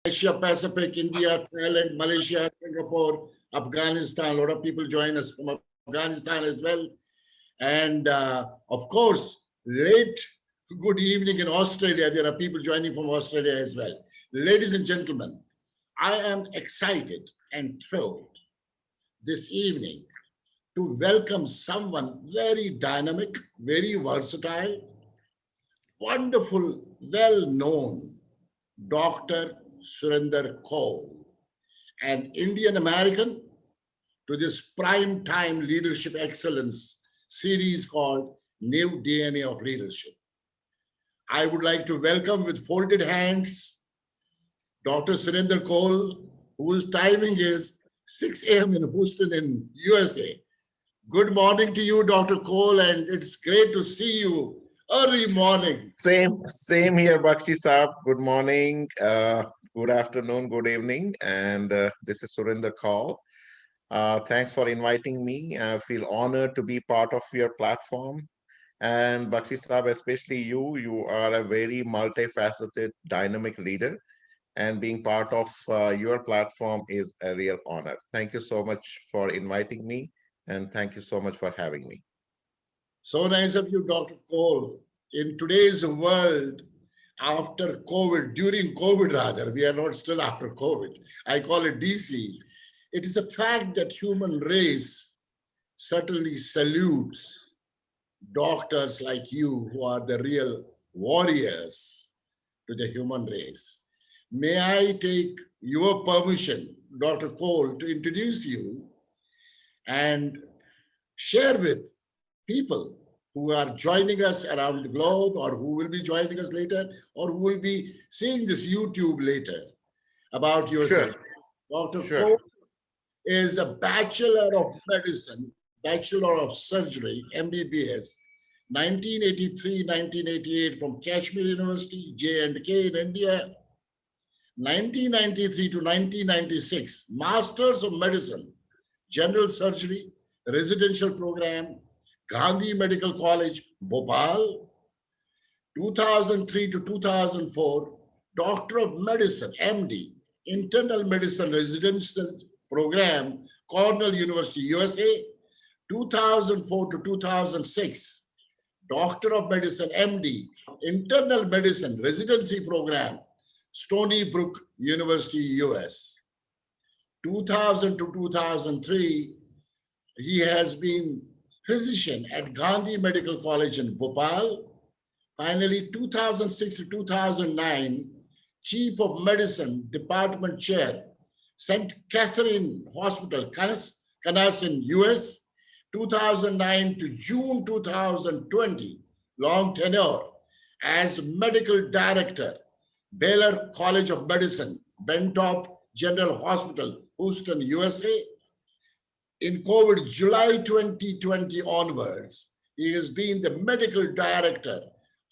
Asia Pacific, India, Thailand, Malaysia, Singapore, Afghanistan. A lot of people join us from Afghanistan as well. And of course, late good evening in Australia. There are people joining from Australia as well. Ladies and gentlemen, I am excited and thrilled this evening to welcome someone very dynamic, very versatile, wonderful, well known Dr. Surinder Kaul, an Indian American, to this prime time leadership excellence series called New DNA of Leadership. I would like to welcome with folded hands Dr. Surinder Kaul, whose timing is 6 a.m. in Houston in USA. Good morning to you, Dr. Kaul, and it's great to see you early morning. Same here, Bakshi Saab. Good morning, good afternoon, good evening, and this is Surinder Kaul. Thanks for inviting me. I feel honored to be part of your platform. And Bakshi Saab, especially you are a very multifaceted, dynamic leader, and being part of your platform is a real honor. Thank you so much for inviting me, and thank you so much for having me. So nice of you, Dr. Cole. In today's world, after COVID, during COVID rather, we are not still after COVID. I call it DC. It is a fact that human race certainly salutes doctors like you who are the real warriors to the human race. May I take your permission, Dr. Cole, to introduce you and share with people who are joining us around the globe or who will be joining us later or who will be seeing this YouTube later about yourself. Sure, Dr. sure. Cole is a Bachelor of Medicine, Bachelor of Surgery, MBBS, 1983-1988 from Kashmir University, J&K in India, 1993 to 1996, Masters of Medicine, General Surgery, Residential Program, Gandhi Medical College, Bhopal, 2003 to 2004, Doctor of Medicine, MD, Internal Medicine Residential Program, Cornell University, USA, 2004 to 2006, Doctor of Medicine, MD, Internal Medicine Residency Program, Stony Brook University, US. 2000 to 2003, he has been physician at Gandhi Medical College in Bhopal. Finally, 2006 to 2009, Chief of Medicine Department Chair, St. Catherine Hospital, Kanassin, US, 2009 to June 2020, long tenure as Medical Director, Baylor College of Medicine, Bentop General Hospital, Houston, USA. In COVID, July 2020 onwards, he has been the Medical Director,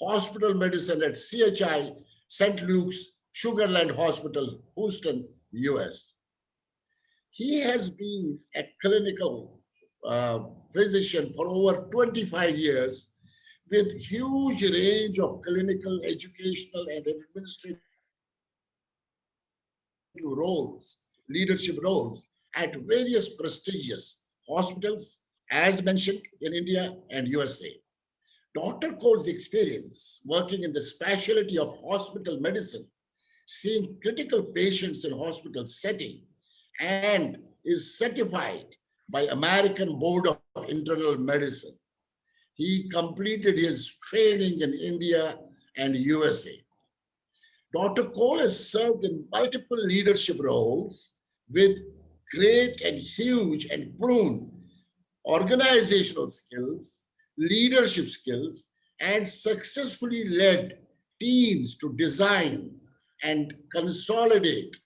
Hospital Medicine at CHI St. Luke's Sugarland Hospital, Houston, US. He has been a clinical physician for over 25 years with huge range of clinical, educational, and administrative roles, leadership roles at various prestigious hospitals, as mentioned in India and USA. Dr. Cole's experience working in the specialty of hospital medicine, seeing critical patients in hospital setting, and is certified by American Board of Internal Medicine. He completed his training in India and USA. Dr. Cole has served in multiple leadership roles with great and huge and proven organizational skills, leadership skills, and successfully led teams to design and consolidate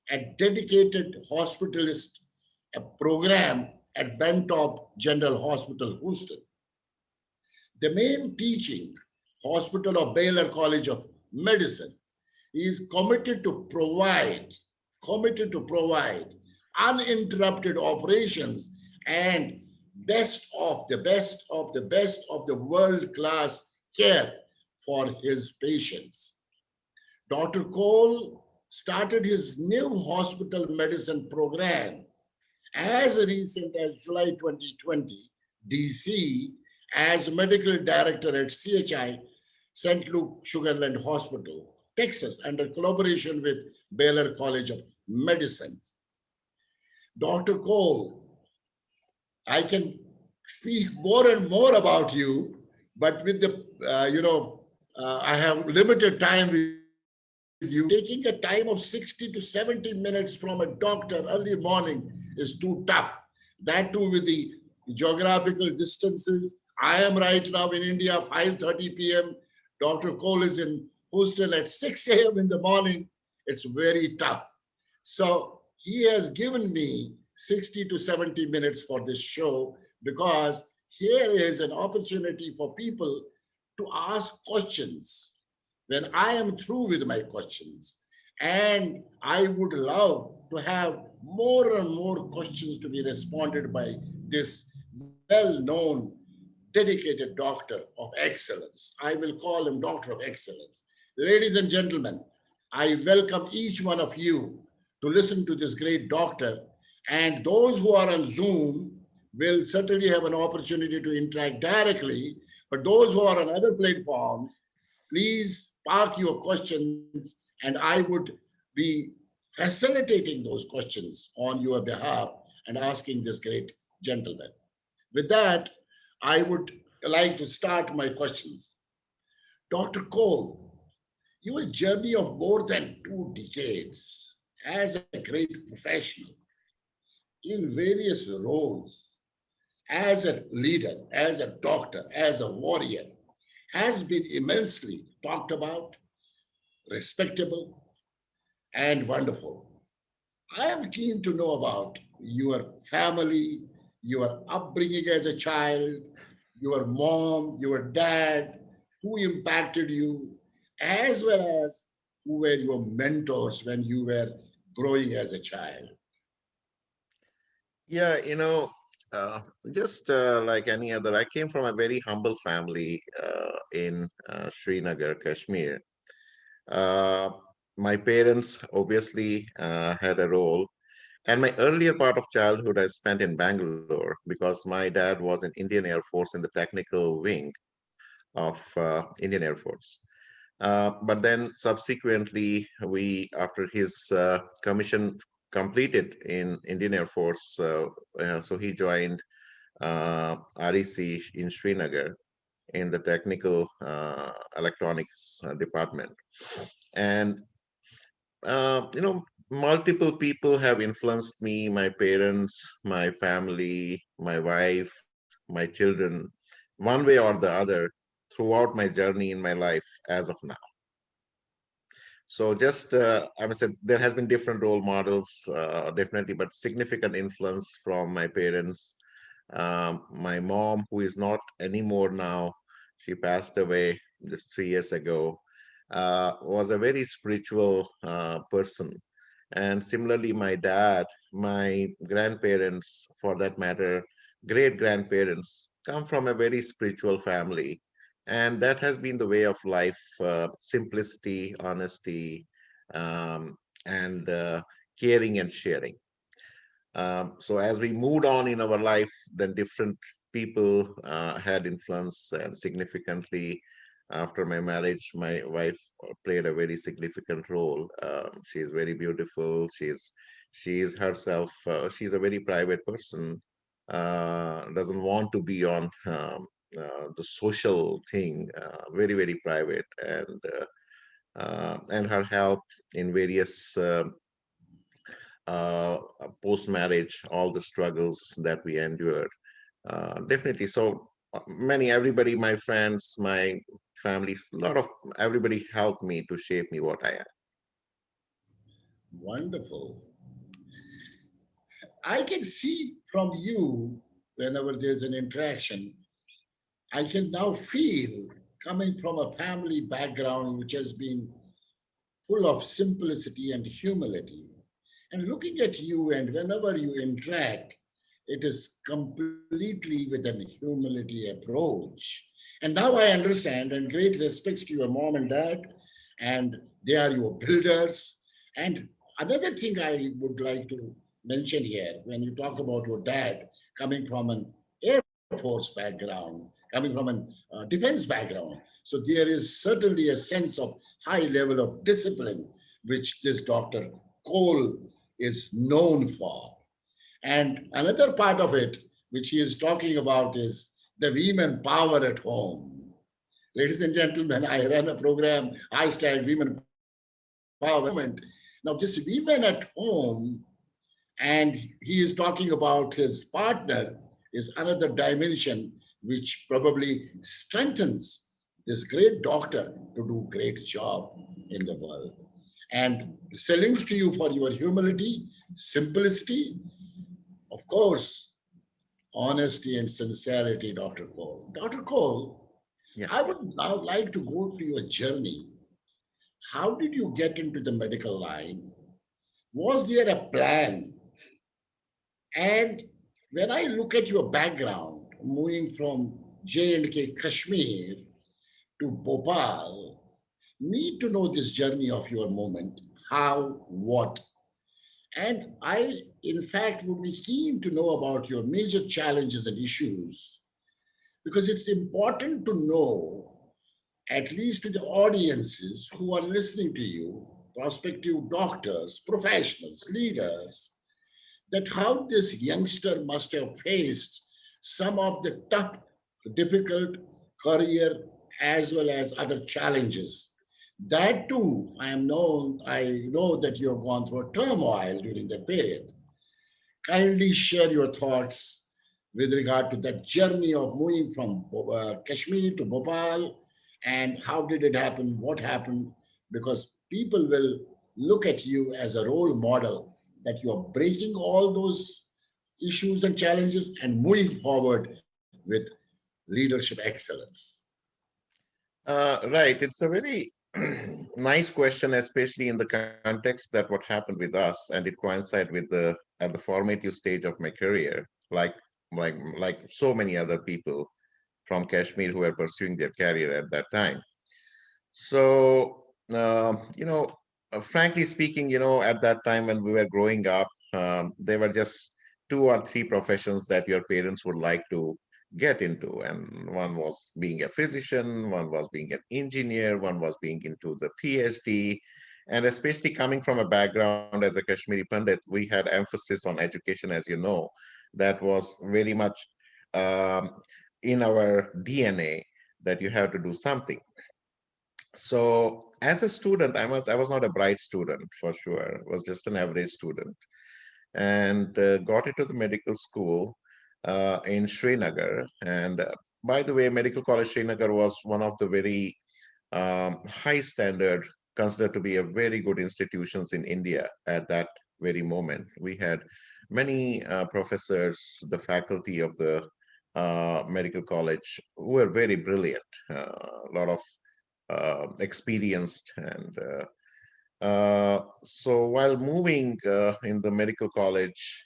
a dedicated hospitalist program at Bentop General Hospital, Houston. The main teaching hospital of Baylor College of Medicine is committed to provide uninterrupted operations and best of the world-class care for his patients. Dr. Cole started his new hospital medicine program as recent as July 2020, DC, as medical director at CHI, St. Luke Sugarland Hospital, Texas, under collaboration with Baylor College of Medicine. Dr. Cole, I can speak more and more about you, but with the, I have limited time with you. Taking a time of 60 to 70 minutes from a doctor early morning is too tough. That too with the geographical distances. I am right now in India, 5:30 p.m. Dr. Cole is in Houston at 6 a.m. in the morning. It's very tough. So he has given me 60 to 70 minutes for this show because here is an opportunity for people to ask questions when I am through with my questions. And I would love to have more and more questions to be responded by this well-known, dedicated doctor of excellence. I will call him Doctor of Excellence. Ladies and gentlemen, I welcome each one of you to listen to this great doctor. And those who are on Zoom will certainly have an opportunity to interact directly. But those who are on other platforms, please park your questions and I would be facilitating those questions on your behalf and asking this great gentleman. With that, I would like to start my questions. Dr. Cole, your journey of more than 2 decades as a great professional in various roles, as a leader, as a doctor, as a warrior, has been immensely talked about, respectable, and wonderful. I am keen to know about your family, your upbringing as a child, your mom, your dad, who impacted you, as well as who were your mentors when you were growing as a child. Yeah, uh, just like any other, I came from a very humble family in Srinagar, Kashmir. Uh, my parents obviously had a role, and my earlier part of childhood I spent in Bangalore because my dad was in Indian Air Force in the technical wing of Indian Air Force. But then subsequently, after his commission completed in Indian Air Force, so he joined REC in Srinagar in the technical electronics department. And multiple people have influenced me, my parents, my family, my wife, my children, one way or the other throughout my journey in my life as of now. So just I must say there has been different role models, definitely, but significant influence from my parents. My mom, who is not anymore now, she passed away just 3 years ago, was a very spiritual person. And similarly, my dad, my grandparents, for that matter, great grandparents, come from a very spiritual family. And that has been the way of life, simplicity, honesty, um, and caring and sharing. So as we moved on in our life, then different people had influence, and significantly after my marriage, my wife played a very significant role. She is very beautiful. She is herself. She's a very private person. Doesn't want to be on the social thing. Very private, and her help in various post marriage, all the struggles that we endured. Definitely. So everybody, my friends, my family, a lot of everybody helped me to shape me what I am. Wonderful. I can see from you, whenever there's an interaction, I can now feel coming from a family background which has been full of simplicity and humility. And looking at you, and whenever you interact, it is completely with an humility approach. And now I understand, and great respects to your mom and dad, and they are your builders, And another thing I would like to mention here, when you talk about your dad coming from an Air Force background, coming from an defense background, so there is certainly a sense of high level of discipline, which this Dr. Cole is known for. And another part of it, which he is talking about, is the women power at home. Ladies and gentlemen, I run a program, hashtag Women Power at Home. Now, this women at home, and he is talking about his partner, is another dimension which probably strengthens this great doctor to do great job in the world. And salutes to you for your humility, simplicity, of course, honesty and sincerity, Dr. Cole. Dr. Cole, Yeah. I would now like to go to your journey. How did you get into the medical line? Was there a plan? And when I look at your background, moving from J&K Kashmir to Bhopal, need to know this journey of your moment, how, what. And I, in fact, would be keen to know about your major challenges and issues because it's important to know, at least to the audiences who are listening to you, prospective doctors, professionals, leaders, that how this youngster must have faced some of the tough, difficult career as well as other challenges. That too, I know that you have gone through a turmoil during that period. Kindly share your thoughts with regard to that journey of moving from Kashmir to Bhopal and how did it happen, what happened, because people will look at you as a role model that you are breaking all those issues and challenges and moving forward with leadership excellence. Right. It's a very nice question, especially in the context that what happened with us, and it coincided with the at the formative stage of my career, like so many other people from Kashmir who were pursuing their career at that time. So, frankly speaking, at that time when we were growing up, there were just two or three professions that your parents would like to get into. And one was being a physician, one was being an engineer, one was being into the PhD. And especially coming from a background as a Kashmiri Pandit, we had emphasis on education, as you know, that was very much um, in our DNA that you have to do something. So as a student, I was not a bright student for sure. I was just an average student, and got into the medical school in Srinagar. And by the way, Medical College Srinagar was one of the very high standard, considered to be a very good institutions in India at that very moment. We had many professors, the faculty of the medical college who were very brilliant, a lot of experienced. And so while moving in the medical college,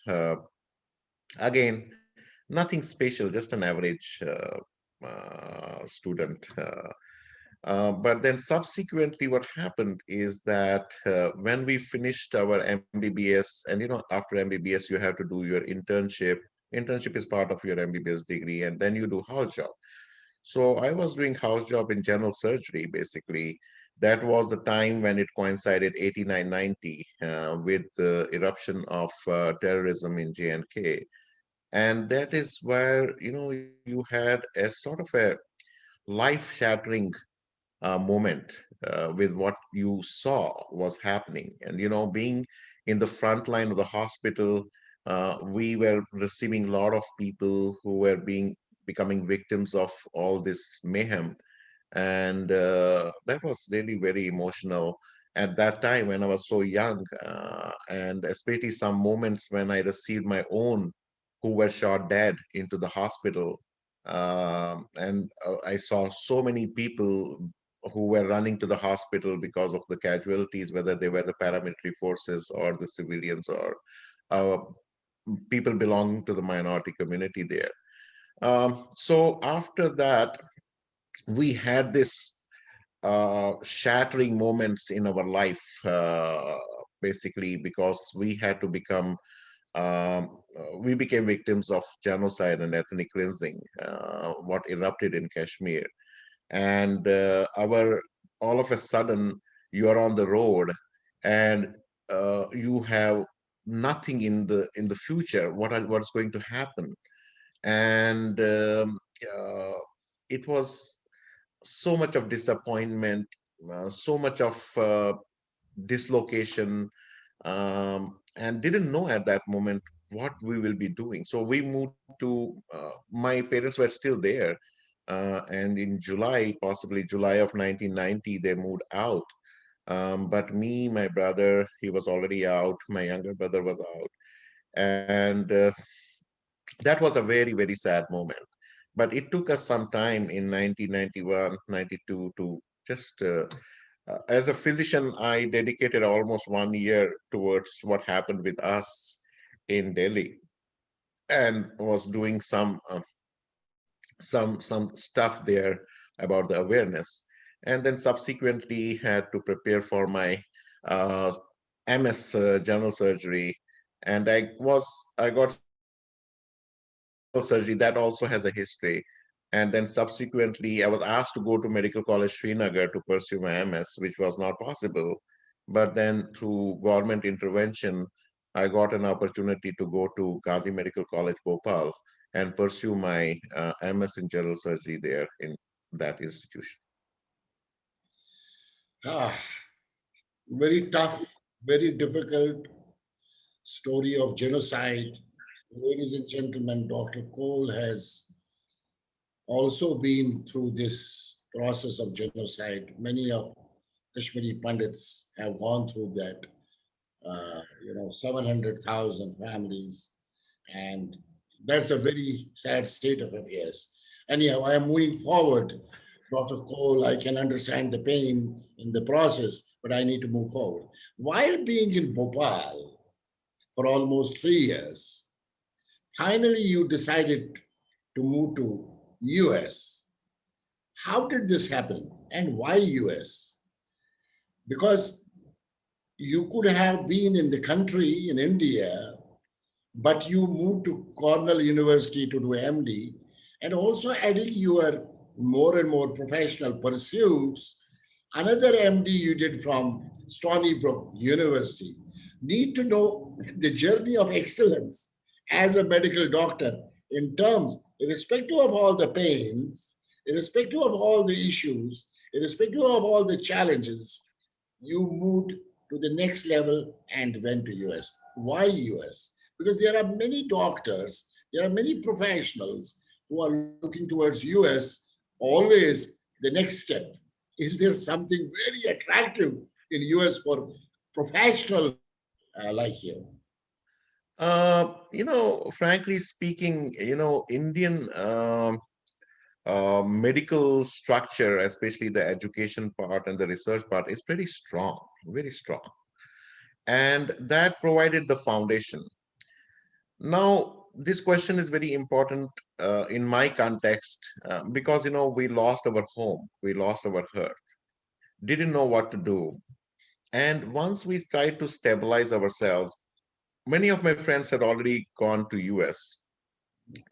again, nothing special, just an average student. But then subsequently, what happened is that when we finished our MBBS, and after MBBS, you have to do your internship. Internship is part of your MBBS degree, and then you do house job. So I was doing house job in general surgery, basically. That was the time when it coincided 89-90 with the eruption of terrorism in J&K. And that is where, you had a sort of a life-shattering moment with what you saw was happening. And, being in the front line of the hospital, we were receiving a lot of people who were becoming victims of all this mayhem. And that was really very emotional at that time when I was so young, and especially some moments when I received my own who were shot dead into the hospital. And I saw so many people who were running to the hospital because of the casualties, whether they were the paramilitary forces or the civilians or uh, people belonging to the minority community there. So after that, we had this shattering moments in our life. basically because we became victims of genocide and ethnic cleansing, what erupted in Kashmir. And our all of a sudden you are on the road, and you have nothing in the future. What's going to happen? And it was so much of disappointment, so much of dislocation, and didn't know at that moment what we will be doing. So we moved to, my parents were still there, and in July, possibly July of 1990, they moved out. But me, my brother, he was already out. My younger brother was out, and that was a very, very sad moment. But it took us some time in 1991, 92 to just as a physician, I dedicated almost 1 year towards what happened with us in Delhi, and was doing some stuff there about the awareness, and then subsequently had to prepare for my uh, MS, general surgery, and I got surgery that also has a history. And then subsequently, I was asked to go to Medical College Srinagar to pursue my MS, which was not possible. But then through government intervention, I got an opportunity to go to Gandhi Medical College, Bhopal, and pursue my MS in general surgery there in that institution. Ah, very tough, very difficult story of genocide. Ladies and gentlemen, Dr. Cole has also been through this process of genocide. Many of Kashmiri Pandits have gone through that. 700,000 families, and that's a very sad state of affairs. Anyhow, I am moving forward. Dr. Cole, I can understand the pain in the process, but I need to move forward. While being in Bhopal for almost 3 years, finally you decided to move to US. How did this happen and why US? Because you could have been in the country in India, but you moved to Cornell University to do MD, and also adding your more and more professional pursuits, another MD you did from Stony Brook University. Need to know the journey of excellence as a medical doctor in terms, irrespective of all the pains, irrespective of all the issues, irrespective of all the challenges, you moved to the next level and went to US. Why US? Because there are many doctors, there are many professionals who are looking towards US, always the next step. Is there something very attractive in US for professional like you? Frankly speaking, Indian medical structure, especially the education part and the research part, is pretty strong, very strong. And that provided the foundation. Now, this question is very important in my context, because, we lost our home, we lost our hearth, didn't know what to do. And once we tried to stabilize ourselves, many of my friends had already gone to US,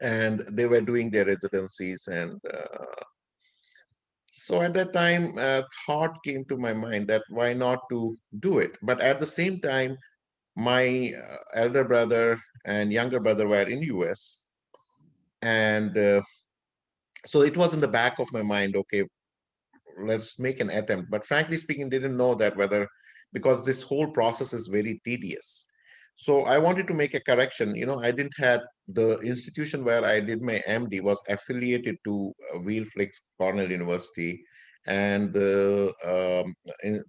and they were doing their residencies. And so at that time, thought came to my mind that why not to do it? But at the same time, my elder brother and younger brother were in US, and so it was in the back of my mind, okay, let's make an attempt. But frankly speaking, didn't know that whether, because this whole process is very tedious. So I wanted to make a correction. I didn't have, the institution where I did my MD was affiliated to Wheelflix Cornell University, and the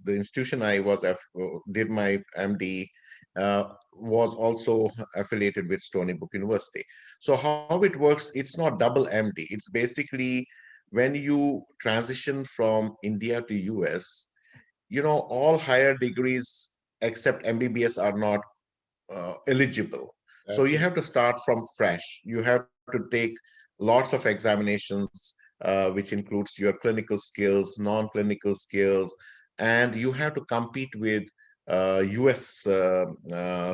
institution I did my MD was also affiliated with Stony Brook University. So how it works, it's not double MD. It's basically when you transition from India to US, all higher degrees except MBBS are not eligible. So you have Absolutely. to start from fresh. You have to take lots of examinations, which includes your clinical skills, non-clinical skills, and you have to compete with US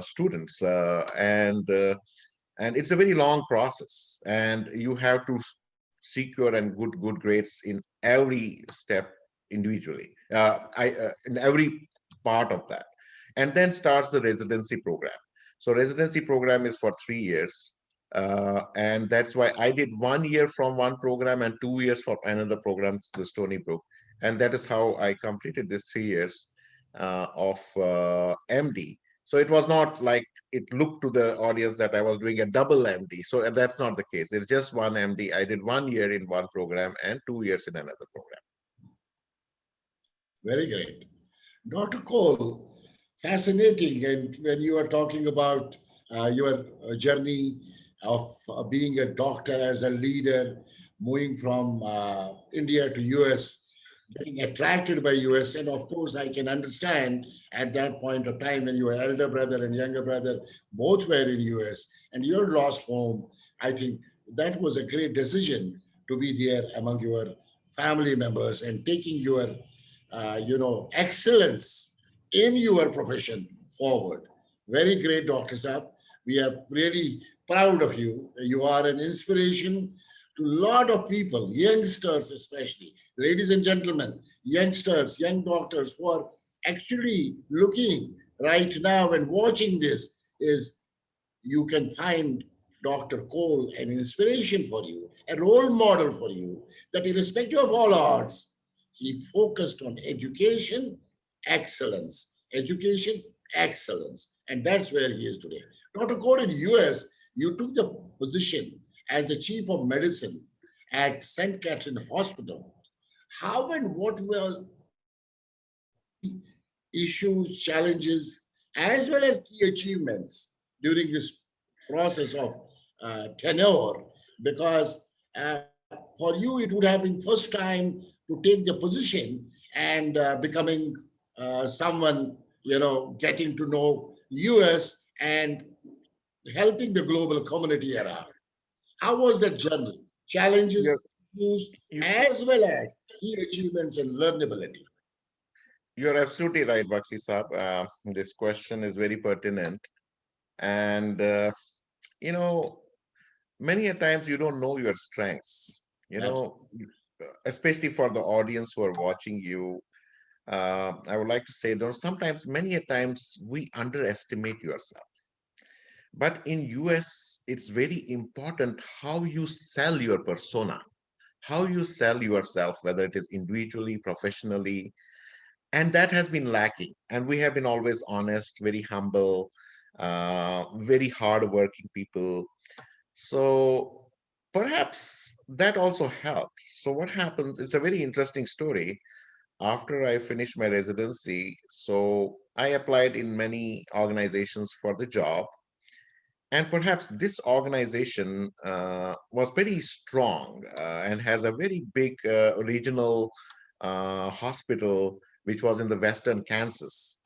students, and it's a very long process, and you have to secure and good grades in every step individually, in every part of that, and then starts the residency program. So residency program is for 3 years, and that's why I did 1 year from one program and 2 years for another program, the Stony Brook, and that is how I completed this 3 years of MD. So it was not like it looked to the audience that I was doing a double MD. So that's not the case. It's just one MD. I did 1 year in one program and 2 years in another program. Very great. Dr. Cole, fascinating. And when you are talking about your journey of being a doctor as a leader, moving from India to US, getting attracted by US, and of course, I can understand at that point of time when your elder brother and younger brother both were in US and you're lost home. I think that was a great decision to be there among your family members and taking your excellence in your profession forward. Very great, Dr. Saab. We are really proud of you. You are an inspiration to a lot of people, youngsters especially. Ladies and gentlemen, youngsters, young doctors who are actually looking right now and watching this is you can find Dr. Cole an inspiration for you, a role model for you, that irrespective of all odds, he focused on education, excellence, education, excellence. And that's where he is today. Dr. Cole, in US, you took the position as the chief of medicine at St. Catherine Hospital. How and what were key issues, challenges, as well as key achievements during this process of tenure? Because for you, it would have been first time to take the position and becoming someone, getting to know US and helping the global community around. How was that journey? You're, Challenges, issues, you, as well as key achievements and learnability. you're absolutely right, Bakshi Saab. This question is very pertinent. And, you know, many a times you don't know your strengths, especially for the audience who are watching you. I would like to say, though, sometimes, many a times, we underestimate yourself. But in US, it's very important how you sell your persona, how you sell yourself, whether it is individually, professionally, and that has been lacking. And we have been always honest, very humble, very hardworking people. So perhaps that also helped. So what happens? It's a very interesting story. After I finished my residency, so I applied in many organizations for the job, and perhaps this organization was very strong and has a very big regional hospital, which was in the western Kansas.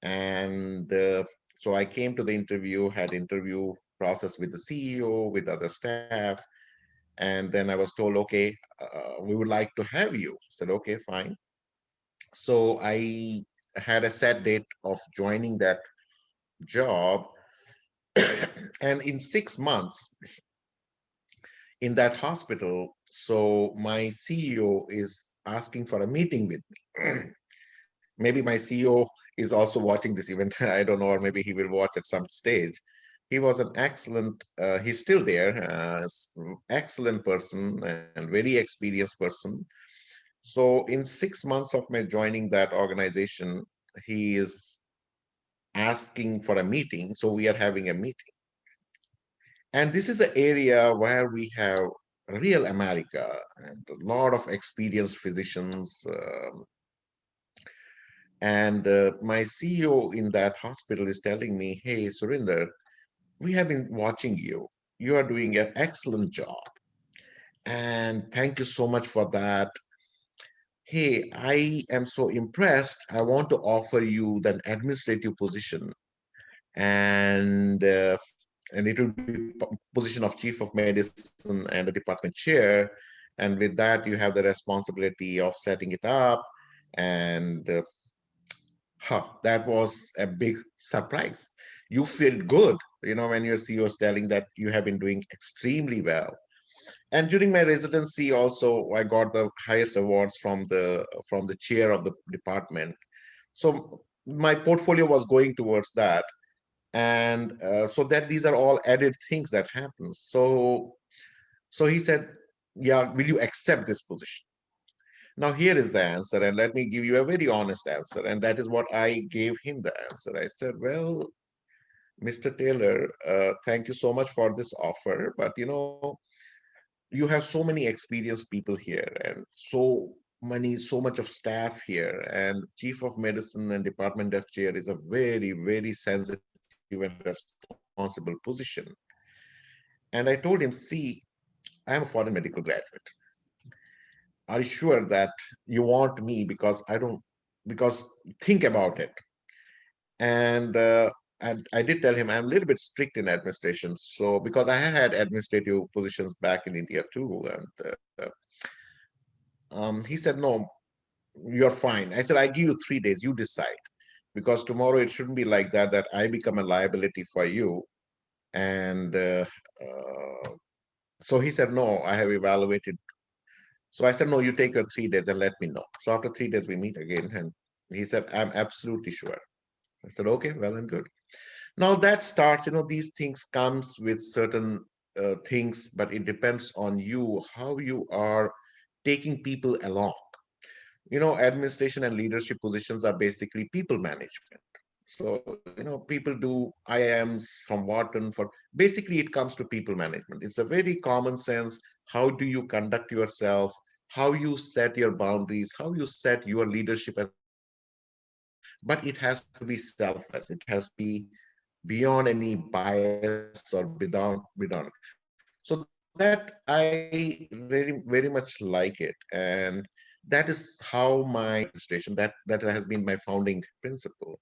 And so I came to the interview, had interview process with the CEO, with other staff, and then I was told, okay, we would like to have you. I said, okay, fine. So I had a set date of joining that job. And in 6 months in that hospital, so my CEO is asking for a meeting with me. Maybe my CEO is also watching this event. I don't know, or maybe he will watch at some stage. He was an excellent, he's still there, excellent person and very experienced person. So in 6 months of my joining that organization, he is asking for a meeting. So we are having a meeting. And this is the area where we have real America and a lot of experienced physicians. And my CEO in that hospital is telling me, hey, Surinder, we have been watching you. You are doing an excellent job. And thank you so much for that. Hey, I am so impressed. I want to offer you the administrative position, and and it will be position of chief of medicine and the department chair. And with that, you have the responsibility of setting it up and That was a big surprise. You feel good, when your CEO is telling that you have been doing extremely well. And during my residency, also, I got the highest awards from the chair of the department. So my portfolio was going towards that, and so that these are all added things that happens. So he said, "Yeah, will you accept this position?" Now, here is the answer, and let me give you a very honest answer. And that is what I gave him the answer. I said, "Well, Mr. Taylor, thank you so much for this offer, but you have so many experienced people here, and so much of staff here, and chief of medicine and department of chair is a very, very sensitive and responsible position." And I told him, "See, I am a foreign medical graduate. Are you sure that you want me? Because think about it." And I did tell him I'm a little bit strict in administration. So because I had administrative positions back in India too, and he said, "No, you're fine." I said, "I give you 3 days. You decide, because tomorrow it shouldn't be like that. That I become a liability for you." And uh, so he said, "No, I have evaluated." So I said, "No, you take your 3 days and let me know." So after 3 days, we meet again, and he said, "I'm absolutely sure." I said, "Okay, well and good." Now that starts, these things comes with certain things, but it depends on you how you are taking people along. Administration and leadership positions are basically people management. So, people do IIMs from Wharton for basically it comes to people management. It's a very common sense. How do you conduct yourself? How you set your boundaries? How you set your leadership as a person? But it has to be selfless. It has to be beyond any bias or without. So that I very very much like it, and that is how my administration that has been my founding principle.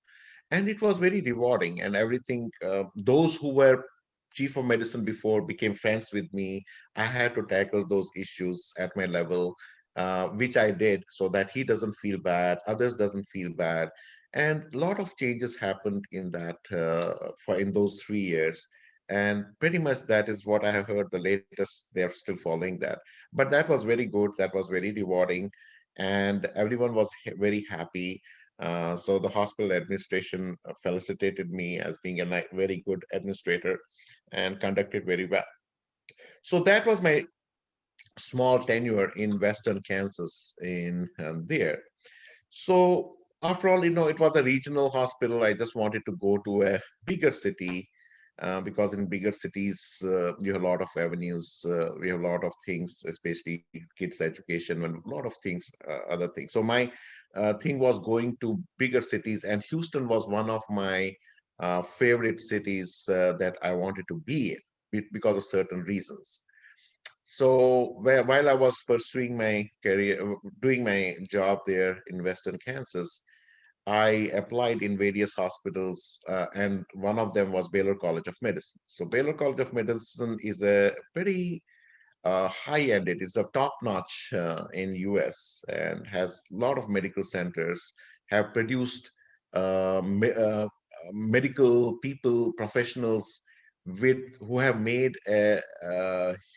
And it was very rewarding, and everything, those who were chief of medicine before became friends with me. I had to tackle those issues at my level, which I did, so that he doesn't feel bad, others doesn't feel bad. And a lot of changes happened in that, for in those 3 years. And pretty much that is what I have heard the latest. They're still following that. But that was very good, that was very rewarding, and everyone was very happy. So the hospital administration felicitated me as being a very good administrator and conducted very well. So that was my small tenure in Western Kansas in there. So after all, it was a regional hospital. I just wanted to go to a bigger city, because in bigger cities, you have a lot of avenues. We have a lot of things, especially kids' education and a lot of things, other things. So my thing was going to bigger cities, and Houston was one of my favorite cities that I wanted to be in because of certain reasons. So while I was pursuing my career, doing my job there in Western Kansas, I applied in various hospitals, and one of them was Baylor College of Medicine. So Baylor College of Medicine is a pretty high-ended. It's a top-notch in US and has a lot of medical centers. Have produced medical people, professionals with who have made a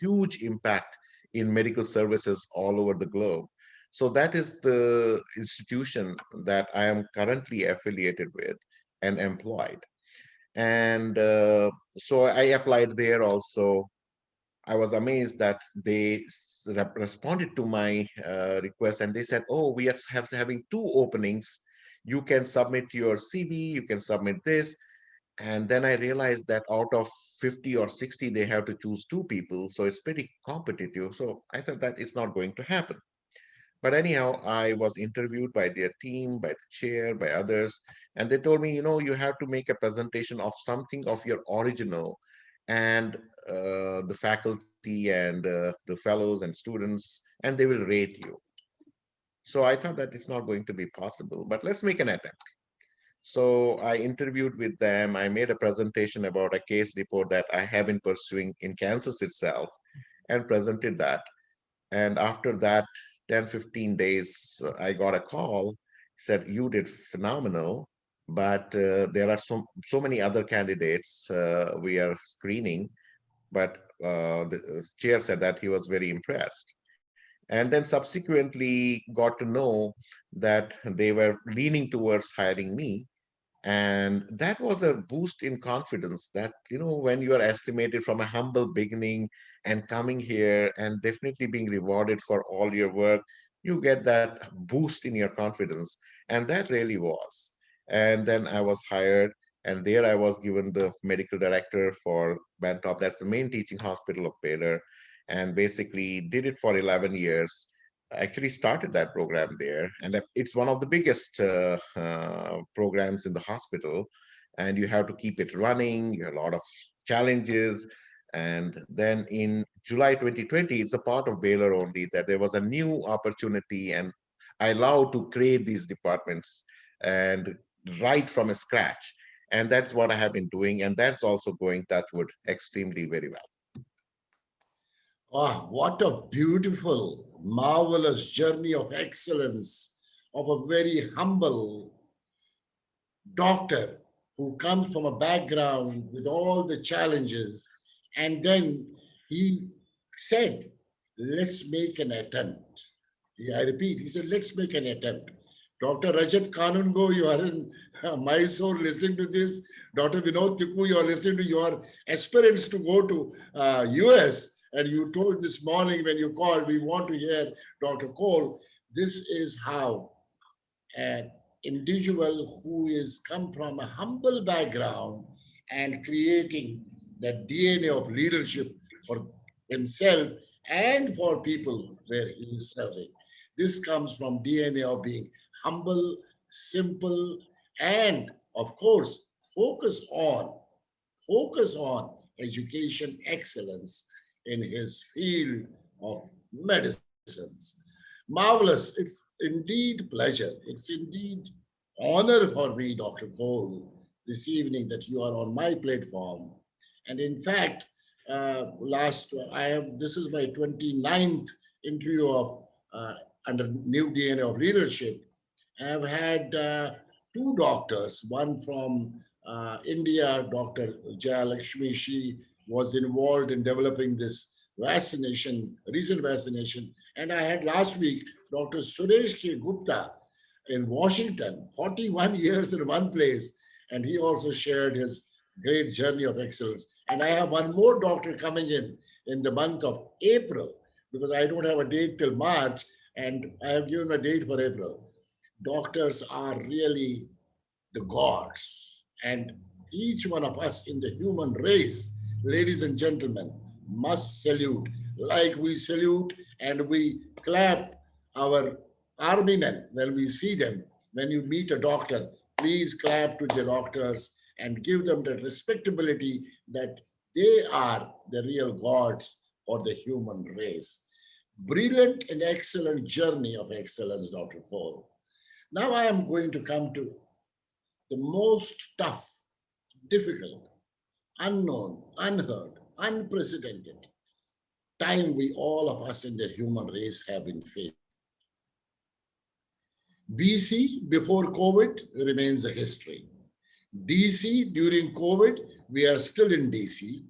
huge impact in medical services all over the globe. So that is the institution that I am currently affiliated with and employed. And so I applied there also. I was amazed that they responded to my request, and they said, "Oh, we are having two openings. You can submit your CV, you can submit this." And then I realized that out of 50 or 60, they have to choose two people. So it's pretty competitive. So I thought that it's not going to happen. But anyhow, I was interviewed by their team, by the chair, by others, and they told me, you have to make a presentation of something of your original, and the faculty and the fellows and students, and they will rate you. So I thought that it's not going to be possible, but let's make an attempt. So I interviewed with them. I made a presentation about a case report that I have been pursuing in Kansas itself and presented that. And after that 10, 15 days, I got a call said, "You did phenomenal, but there are so many other candidates we are screening." But the chair said that he was very impressed. And then subsequently got to know that they were leaning towards hiring me, and that was a boost in confidence that, when you are estimated from a humble beginning and coming here and definitely being rewarded for all your work, you get that boost in your confidence. And that really was. And then I was hired, and there I was given the medical director for Bantop. That's the main teaching hospital of Baylor, and basically did it for 11 years. I actually started that program there, and it's one of the biggest programs in the hospital, and you have to keep it running. You have a lot of challenges. And then in July 2020, it's a part of Baylor only that there was a new opportunity, and I allowed to create these departments and right from scratch. And that's what I have been doing, and that's also going touchwood extremely very well. Ah, what a beautiful, marvelous journey of excellence of a very humble doctor who comes from a background with all the challenges. And then he said, let's make an attempt. I repeat, he said, let's make an attempt. Dr. Rajat Kanungo, you are in Mysore listening to this. Dr. Vinod Tikku, you are listening to your aspirants to go to US. And you told this morning when you called, we want to hear Dr. Kaul. This is how an individual who is come from a humble background and creating the DNA of leadership for himself and for people where he is serving. This comes from DNA of being humble, simple, and of course, focus on focus on education excellence in his field of medicines. Marvelous. It's indeed pleasure. It's indeed honor for me, Dr. Cole, this evening that you are on my platform. And in fact, last I have this is my 29th interview of under new DNA of leadership. I've had two doctors, one from India, Dr. Jayalakshmi. She was involved in developing this vaccination, recent vaccination. And I had last week Dr. Suresh K. Gupta in Washington, 41 years in one place. And he also shared his great journey of excellence. And I have one more doctor coming in the month of April because I don't have a date till March and I have given a date for April. Doctors are really the gods. And each one of us in the human race, ladies and gentlemen, must salute like we salute and we clap our army men when we see them. When you meet a doctor, please clap to the doctors and give them the respectability that they are the real gods for the human race. Brilliant and excellent journey of excellence, Dr. Paul. Now I am going to come to the most tough, difficult, unknown, unheard, unprecedented time we all of us in the human race have been facing. BC before COVID remains a history. DC during COVID, we are still in DC.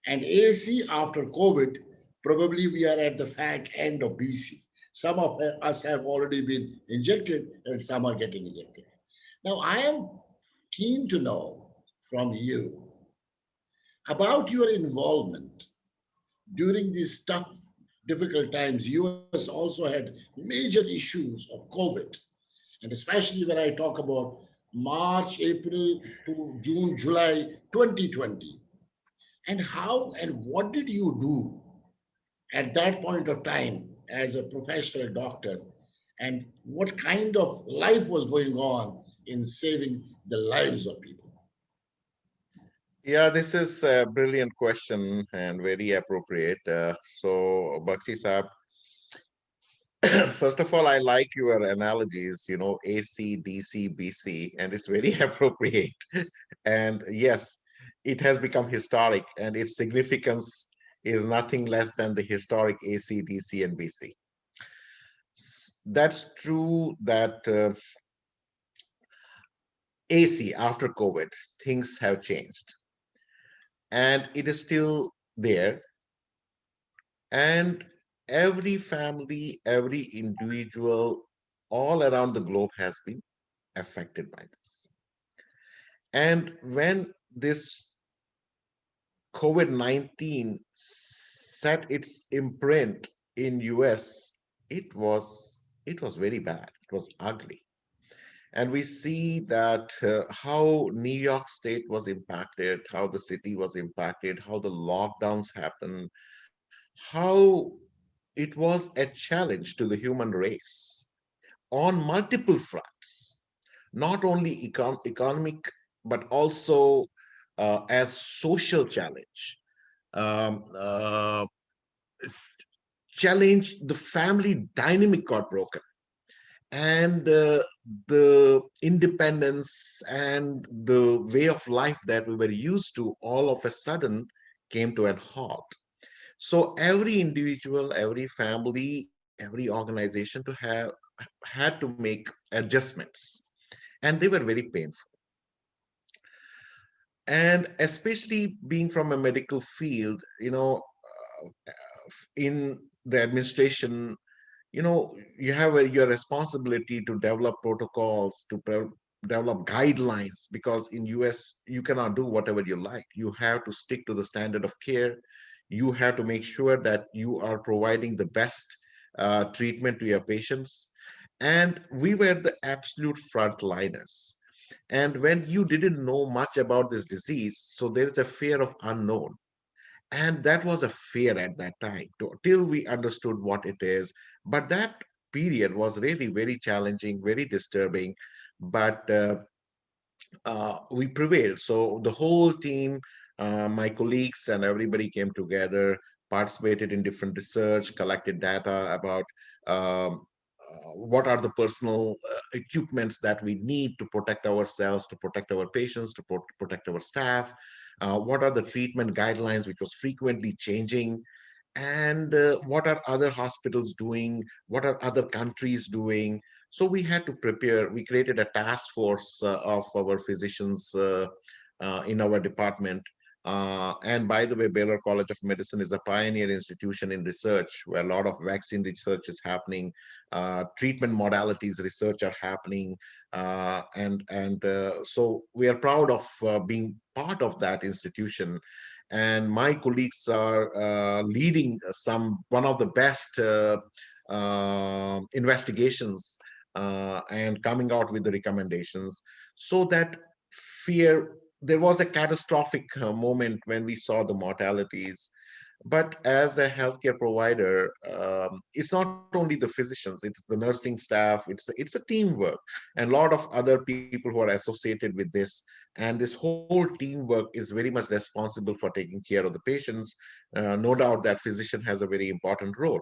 And AC after COVID, probably we are at the fag end of BC. Some of us have already been injected and some are getting injected. Now, I am keen to know from you about your involvement during these tough, difficult times. US also had major issues of COVID, and especially when I talk about March, April to June, July 2020. And how and what did you do at that point of time as a professional doctor? And what kind of life was going on in saving the lives of people? Yeah, this is a brilliant question and very appropriate. So, Bakshi Saab, first of all, I like your analogies, AC, DC, BC, and it's very appropriate. And yes, it has become historic, and its significance is nothing less than the historic AC, DC, and BC. That's true that AC after COVID, things have changed, and it is still there. And every family, every individual all around the globe has been affected by this. And when this COVID-19 set its imprint in US, it was very bad. It was ugly. And we see that how New York State was impacted, how the city was impacted, how the lockdowns happened, how it was a challenge to the human race on multiple fronts, not only economic, but also as social challenge. Um, uh, Challenge, the family dynamic got broken, and the independence and the way of life that we were used to all of a sudden came to a halt. So every individual, every family, every organization to have had to make adjustments, and they were very painful. And especially being from a medical field, in the administration, you have your responsibility to develop protocols, to develop guidelines, because in US you cannot do whatever you like. You have to stick to the standard of care. You have to make sure that you are providing the best treatment to your patients. And we were the absolute frontliners. And when you didn't know much about this disease, so there is a fear of unknown, and that was a fear at that time till we understood what it is. But that period was really very challenging, very disturbing, but we prevailed. So the whole team, my colleagues and everybody came together, participated in different research, collected data about what are the personal equipments that we need to protect ourselves, to protect our patients, to protect our staff. What are the treatment guidelines, which was frequently changing, and what are other hospitals doing, what are other countries doing. So we had to prepare. We created a task force of our physicians in our department. And by the way, Baylor College of Medicine is a pioneer institution in research where a lot of vaccine research is happening, treatment modalities research are happening, and so we are proud of being part of that institution. And my colleagues are leading some one of the best investigations and coming out with the recommendations, so that fear, there was a catastrophic moment when we saw the mortalities. But as a healthcare provider, it's not only the physicians, it's the nursing staff, it's a teamwork, and a lot of other people who are associated with this. And this whole teamwork is very much responsible for taking care of the patients. No doubt that physician has a very important role.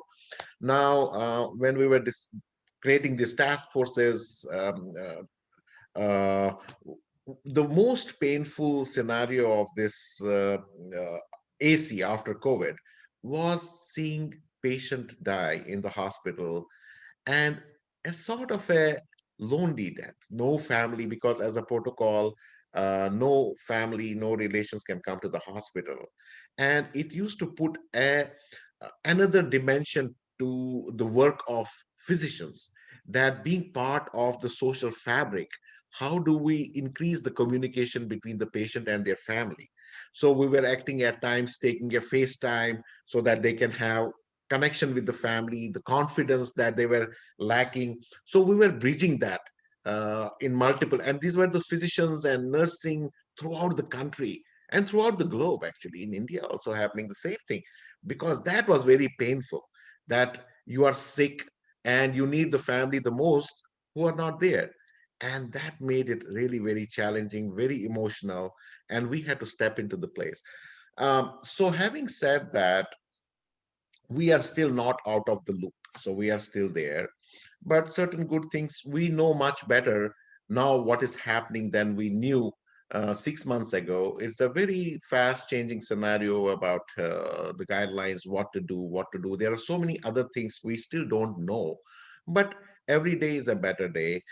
Now, when we were creating these task forces, uh, the most painful scenario of this AC after COVID was seeing patient die in the hospital, and a sort of a lonely death. No family, because as a protocol, no family, no relations can come to the hospital. And it used to put another dimension to the work of physicians, that being part of the social fabric, how do we increase the communication between the patient and their family? So we were acting at times, taking a FaceTime so that they can have connection with the family, the confidence that they were lacking. So we were bridging that in multiple, and these were the physicians and nursing throughout the country and throughout the globe, actually, in India also happening the same thing, because that was very painful, that you are sick and you need the family the most, who are not there. And that made it really very challenging, very emotional, and we had to step into the place. So having said that, we are still not out of the loop. So we are still there. But certain good things, we know much better now what is happening than we knew 6 months ago. It's a very fast changing scenario about the guidelines, what to do, what to do. There are so many other things we still don't know. But every day is a better day.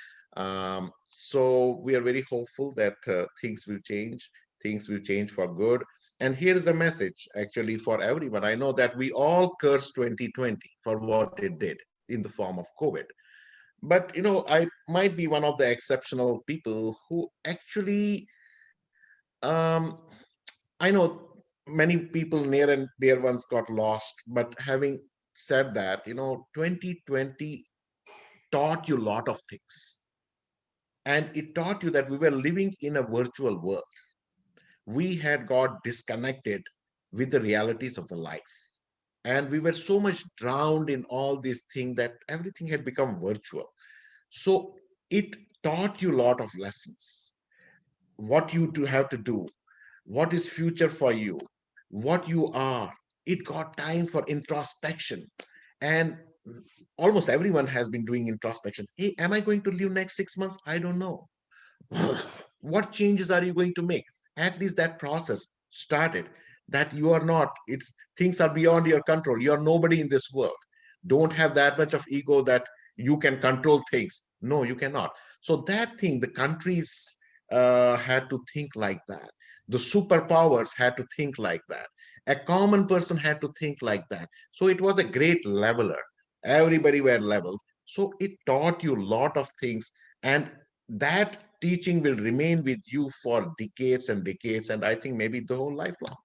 So we are very hopeful that things will change. Things will change for good. And here's a message actually for everyone. I know that we all curse 2020 for what it did in the form of COVID. But I might be one of the exceptional people who actually, um, I know many people near and dear ones got lost. But having said that, 2020 taught you a lot of things, and it taught you that we were living in a virtual world. We had got disconnected with the realities of the life, and we were so much drowned in all these things that everything had become virtual. So it taught you a lot of lessons, what you to have to do, what is future for you, what you are. It got time for introspection. And almost everyone has been doing introspection. Hey, am I going to live next 6 months? I don't know. What changes are you going to make? At least that process started, that you are not, it's things are beyond your control. You are nobody in this world. Don't have that much of ego that you can control things. No, you cannot. So that thing, the countries had to think like that. The superpowers had to think like that. A common person had to think like that. So it was a great leveler. Everybody were leveled. So it taught you a lot of things, and that teaching will remain with you for decades and decades, and I think maybe the whole lifelong.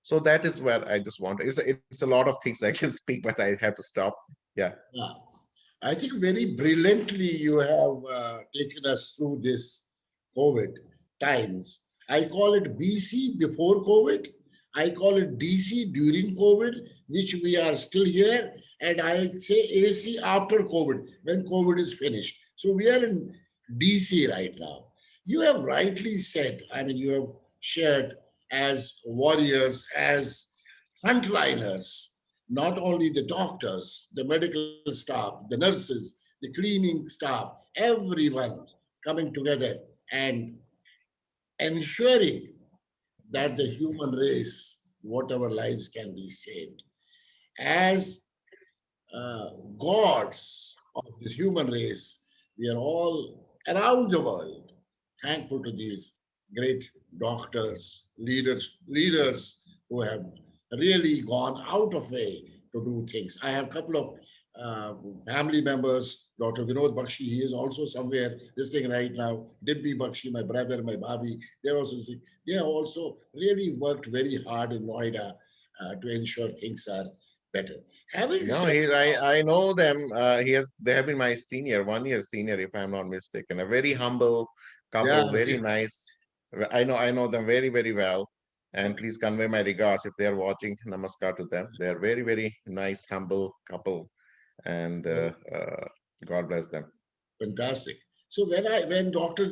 So that is where I just want, it's a lot of things I can speak, but I have to stop. Yeah. Yeah. I think very brilliantly you have taken us through this COVID times. I call it BC, before COVID. I call it DC, during COVID, which we are still here. And I say AC, after COVID, when COVID is finished. So we are in DC right now. You have rightly said, I mean, you have shared as warriors, as frontliners, not only the doctors, the medical staff, the nurses, the cleaning staff, everyone coming together and ensuring that the human race, whatever lives can be saved. As gods of the human race, we are all around the world thankful to these great doctors, leaders who have really gone out of way to do things. I have a couple of family members, Dr. Vinod Bakshi, he is also somewhere listening right now. Dibbi Bakshi, my brother, my Babi, they have also really worked very hard in Noida to ensure things are better. Having No, said, I know them. They have been my senior, 1 year senior, if I'm not mistaken. A very humble yeah, couple, very nice. I know them very, very well. And okay. please convey my regards if they are watching. Namaskar to them. They are very, very nice, humble couple, and God bless them. Fantastic. So when Dr.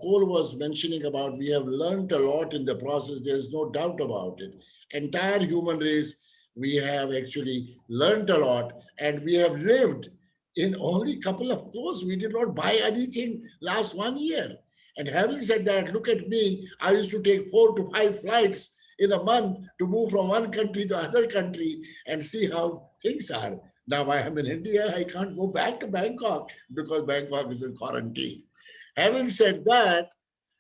Cole was mentioning about we have learned a lot in the process, there's no doubt about it. Entire human race, we have actually learned a lot, and we have lived in only couple of clothes. We did not buy anything last 1 year. And having said that, look at me. I used to take 4 to 5 flights in a month to move from one country to other country and see how things are. Now I am in India. I can't go back to Bangkok because Bangkok is in quarantine. Having said that,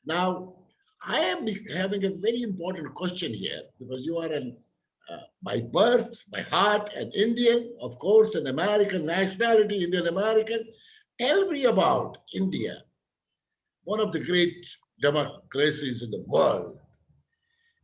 now I am having a very important question here because you are an by birth, by heart, an Indian, of course, an American nationality, Indian American. Tell me about India, one of the great democracies in the world.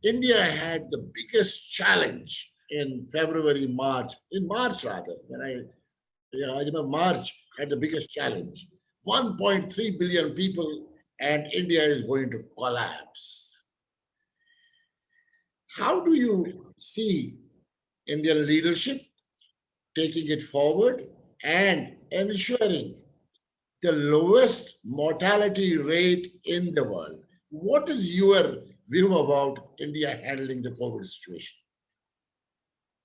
India had the biggest challenge in February, March, in March rather, when I remember March had the biggest challenge. 1.3 billion people, and India is going to collapse. How do you see Indian leadership taking it forward and ensuring the lowest mortality rate in the world? What is your view about India handling the COVID situation?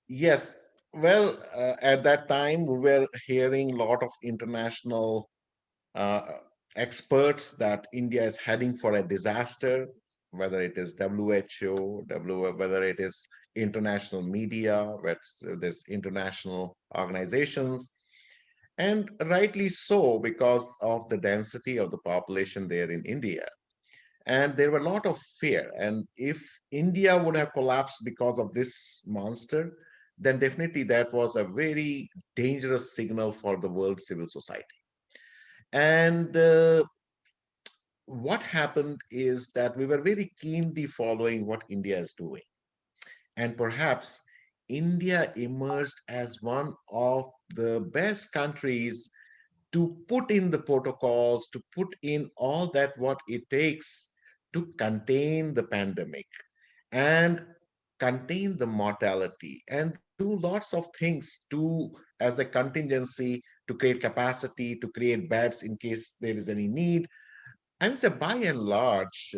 Yes. Well, at that time, we were hearing a lot of international uh, experts that India is heading for a disaster, whether it is WHO, whether it is international media, whether there's international organizations. And rightly so, because of the density of the population there in India. And there were a lot of fear. And if India would have collapsed because of this monster, then definitely that was a very dangerous signal for the world civil society. And what happened is that we were very keenly following what India is doing. And perhaps India emerged as one of the best countries to put in the protocols, to put in all that what it takes to contain the pandemic and contain the mortality and do lots of things to as a contingency to create capacity, to create beds in case there is any need. I would say by and large,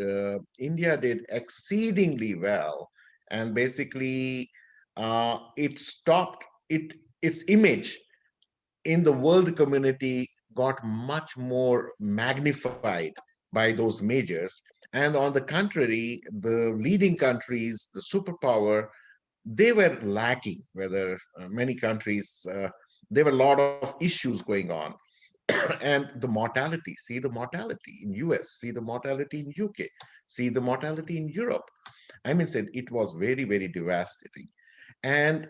India did exceedingly well, and basically, it stopped its image in the world community got much more magnified by those measures. And on the contrary, the leading countries, the superpower, they were lacking, whether many countries, there were a lot of issues going on. And the mortality, see the mortality in US, see the mortality in UK, see the mortality in Europe. I mean, said it was very, very devastating. And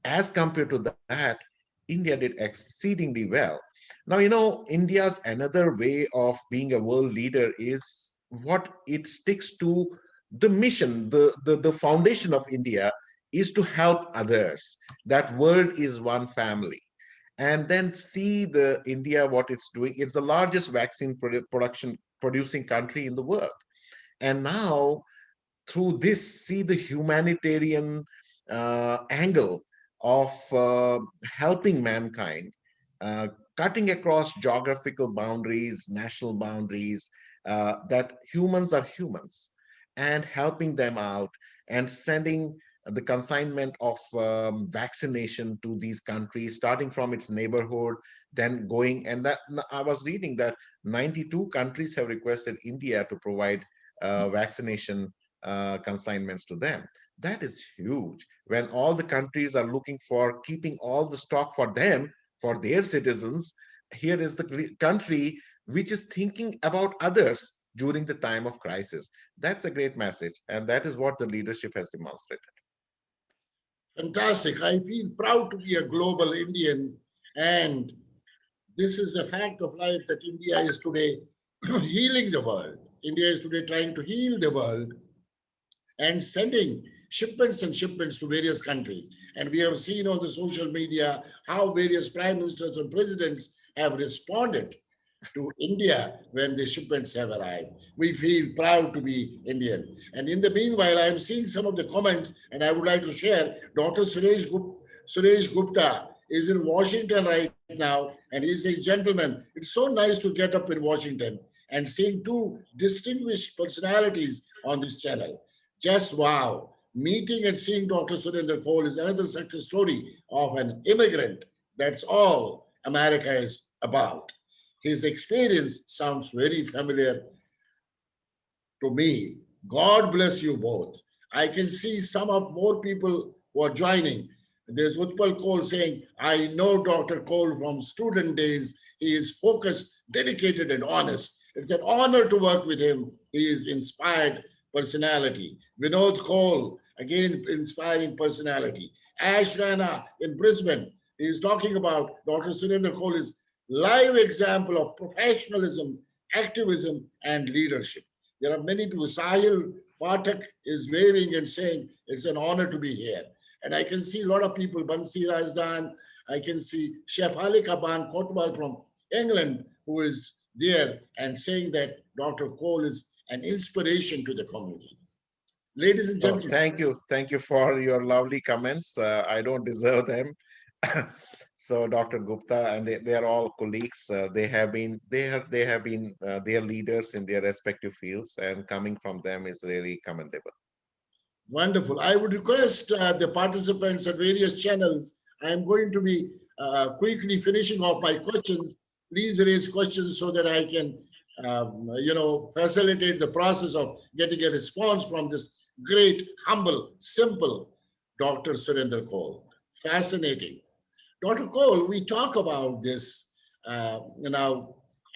as compared to that, India did exceedingly well. Now, India's another way of being a world leader is what it sticks to the mission, the foundation of India is to help others. That world is one family. And then see the India, what it's doing. It's the largest vaccine production producing country in the world. And now through this see the humanitarian angle of helping mankind, uh, cutting across geographical boundaries, national boundaries, that humans are humans, and helping them out and sending the consignment of vaccination to these countries, starting from its neighborhood, then going. And that I was reading that 92 countries have requested India to provide vaccination consignments to them. That is huge. When all the countries are looking for keeping all the stock for them, for their citizens, here is the country which is thinking about others during the time of crisis. That's a great message. And that is what the leadership has demonstrated. Fantastic. I feel proud to be a global Indian, and this is a fact of life that India is today healing the world. India is today trying to heal the world and sending shipments and shipments to various countries. And we have seen on the social media how various prime ministers and presidents have responded to India when the shipments have arrived. We feel proud to be Indian. And in the meanwhile, I am seeing some of the comments, and I would like to share. Dr. Suresh Gupta is in Washington right now, and he's a gentleman. It's so nice to get up in Washington and seeing two distinguished personalities on this channel. Just wow. Meeting and seeing Dr. Surinder Kaul is another success story of an immigrant. That's all America is about. His experience sounds very familiar to me. God bless you both. I can see some of more people who are joining. There's Utpal Kaul saying, I know Dr. Kaul from student days. He is focused, dedicated, and honest. It's an honor to work with him. He is inspired personality. Vinod Kaul, again, inspiring personality. Ash Rana in Brisbane, he is talking about Dr. Surinder Kaul is live example of professionalism, activism, and leadership. There are many people. Sahil Pathak is waving and saying, it's an honor to be here. And I can see a lot of people, Bansi Razdan, I can see Chef Ali Kaban Kotwal from England, who is there and saying that Dr. Cole is an inspiration to the community. Ladies and Oh, gentlemen, thank you. Thank you for your lovely comments. I don't deserve them. So Dr. Gupta and they are all colleagues. They have been their leaders in their respective fields, and coming from them is really commendable. wonderful. I would request the participants at various channels. I am going to be quickly finishing off my questions. Please raise questions so that I can, facilitate the process of getting a response from this great, humble, simple Dr. Surinder Kaul. Fascinating. Dr. Cole, we talk about this,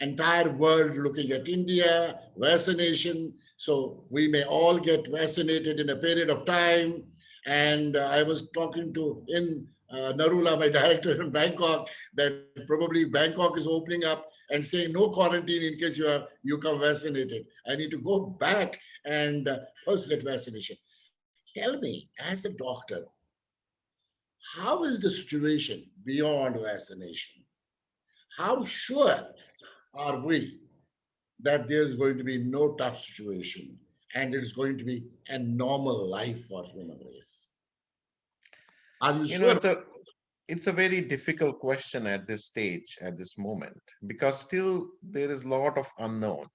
entire world looking at India, vaccination. So we may all get vaccinated in a period of time. And I was talking to in Narula, my director in Bangkok, that probably Bangkok is opening up and saying no quarantine in case you come vaccinated. I need to go back and first get vaccination. Tell me, as a doctor, how is the situation beyond vaccination? How sure are we that there's going to be no tough situation and it's going to be a normal life for human race? Are you You know, sure? it's a very difficult question at this stage, at this moment, because still there is a lot of unknown.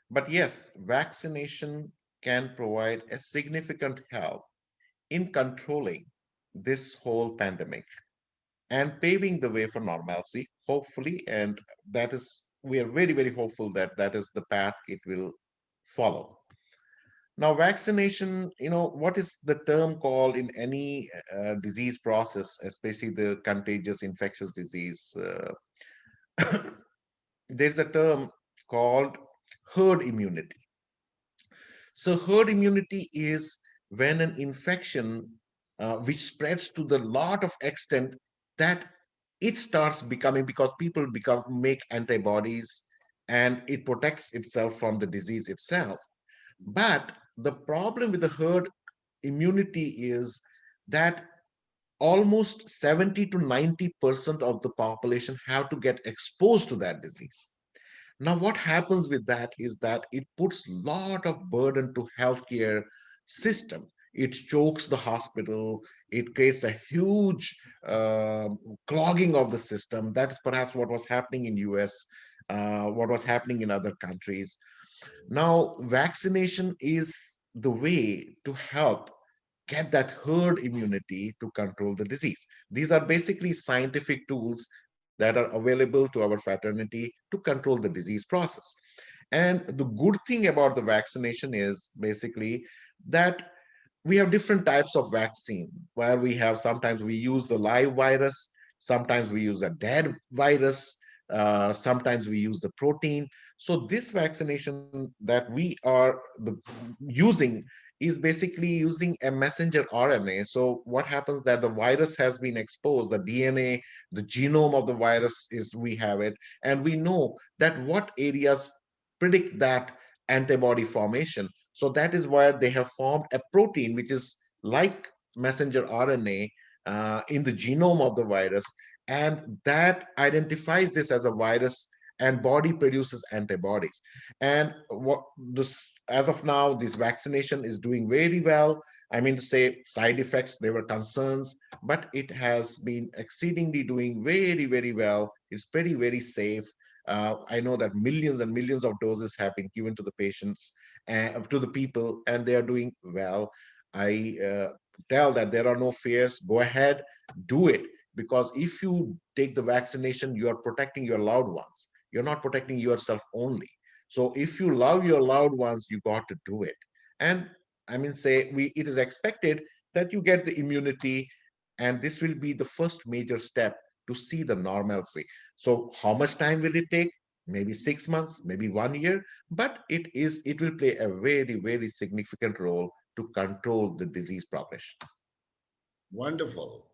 But yes, vaccination can provide a significant help in controlling this whole pandemic and paving the way for normalcy, hopefully. And that is, we are very, very hopeful that that is the path it will follow. Now, vaccination, what is the term called in any disease process, especially the contagious infectious disease? There's a term called herd immunity. So, herd immunity is when an infection which spreads to the lot of extent that it starts becoming, because people become make antibodies and it protects itself from the disease itself. But the problem with the herd immunity is that almost 70 to 90% of the population have to get exposed to that disease. Now, what happens with that is that it puts a lot of burden to healthcare system. It chokes the hospital. It creates a huge clogging of the system. That's perhaps what was happening in US, what was happening in other countries. Now, vaccination is the way to help get that herd immunity to control the disease. These are basically scientific tools that are available to our fraternity to control the disease process. And the good thing about the vaccination is basically that we have different types of vaccine where we have sometimes we use the live virus, sometimes we use a dead virus, sometimes we use the protein. So this vaccination that we are using is basically using a messenger RNA. So what happens that the virus has been exposed, the DNA, the genome of the virus is we have it, and we know that what areas predict that antibody formation. So that is why they have formed a protein which is like messenger RNA in the genome of the virus, and that identifies this as a virus, and body produces antibodies. And what this as of now, this vaccination is doing very well. I mean to say, side effects, there were concerns, but it has been exceedingly doing very, very well. It's pretty, very safe. I know that millions and millions of doses have been given to the patients and to the people, and they are doing well. I tell that there are no fears. Go ahead, do it, because if you take the vaccination, you are protecting your loved ones. You're not protecting yourself only. So if you love your loved ones, you got to do it. And I mean, say we it is expected that you get the immunity, and this will be the first major step to see the normalcy. So how much time will it take? Maybe 6 months, maybe 1 year, but it will play a very, very significant role to control the disease progression. Wonderful.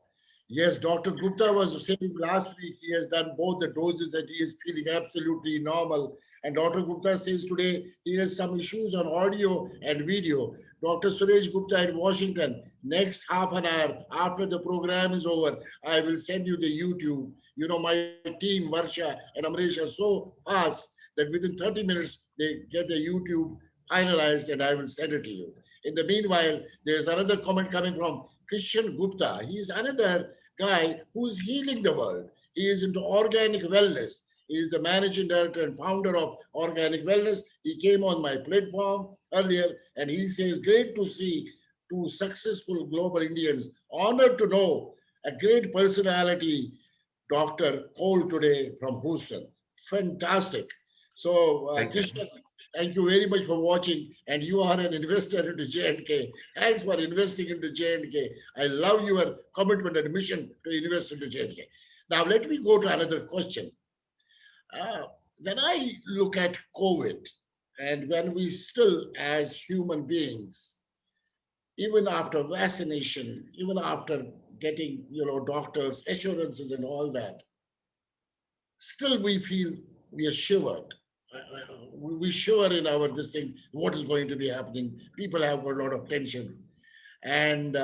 Yes, Dr. Gupta was saying last week he has done both the doses and he is feeling absolutely normal. And Dr. Gupta says today he has some issues on audio and video. Dr. Suresh Gupta in Washington, next half an hour after the program is over, I will send you the YouTube. You know, my team, Varsha and Amresh, are so fast that within 30 minutes they get the YouTube finalized and I will send it to you. In the meanwhile, there's another comment coming from Christian Gupta. He is another guy who's healing the world. He is into organic wellness. He is the managing director and founder of Organic Wellness. He came on my platform earlier and he says, great to see two successful global Indians. Honored to know a great personality, Dr. Kaul today from Houston. Fantastic. So, Thank you. Christian, Thank you very much for watching. And you are an investor into J&K. Thanks for investing into J&K. I love your commitment and mission to invest into J&K. Now, let me go to another question. Uh, when I look at COVID, and when we still, as human beings, even after vaccination, even after getting, doctors' assurances and all that, still we feel we are shivered. We shiver in our this thing, what is going to be happening. People have got a lot of tension. And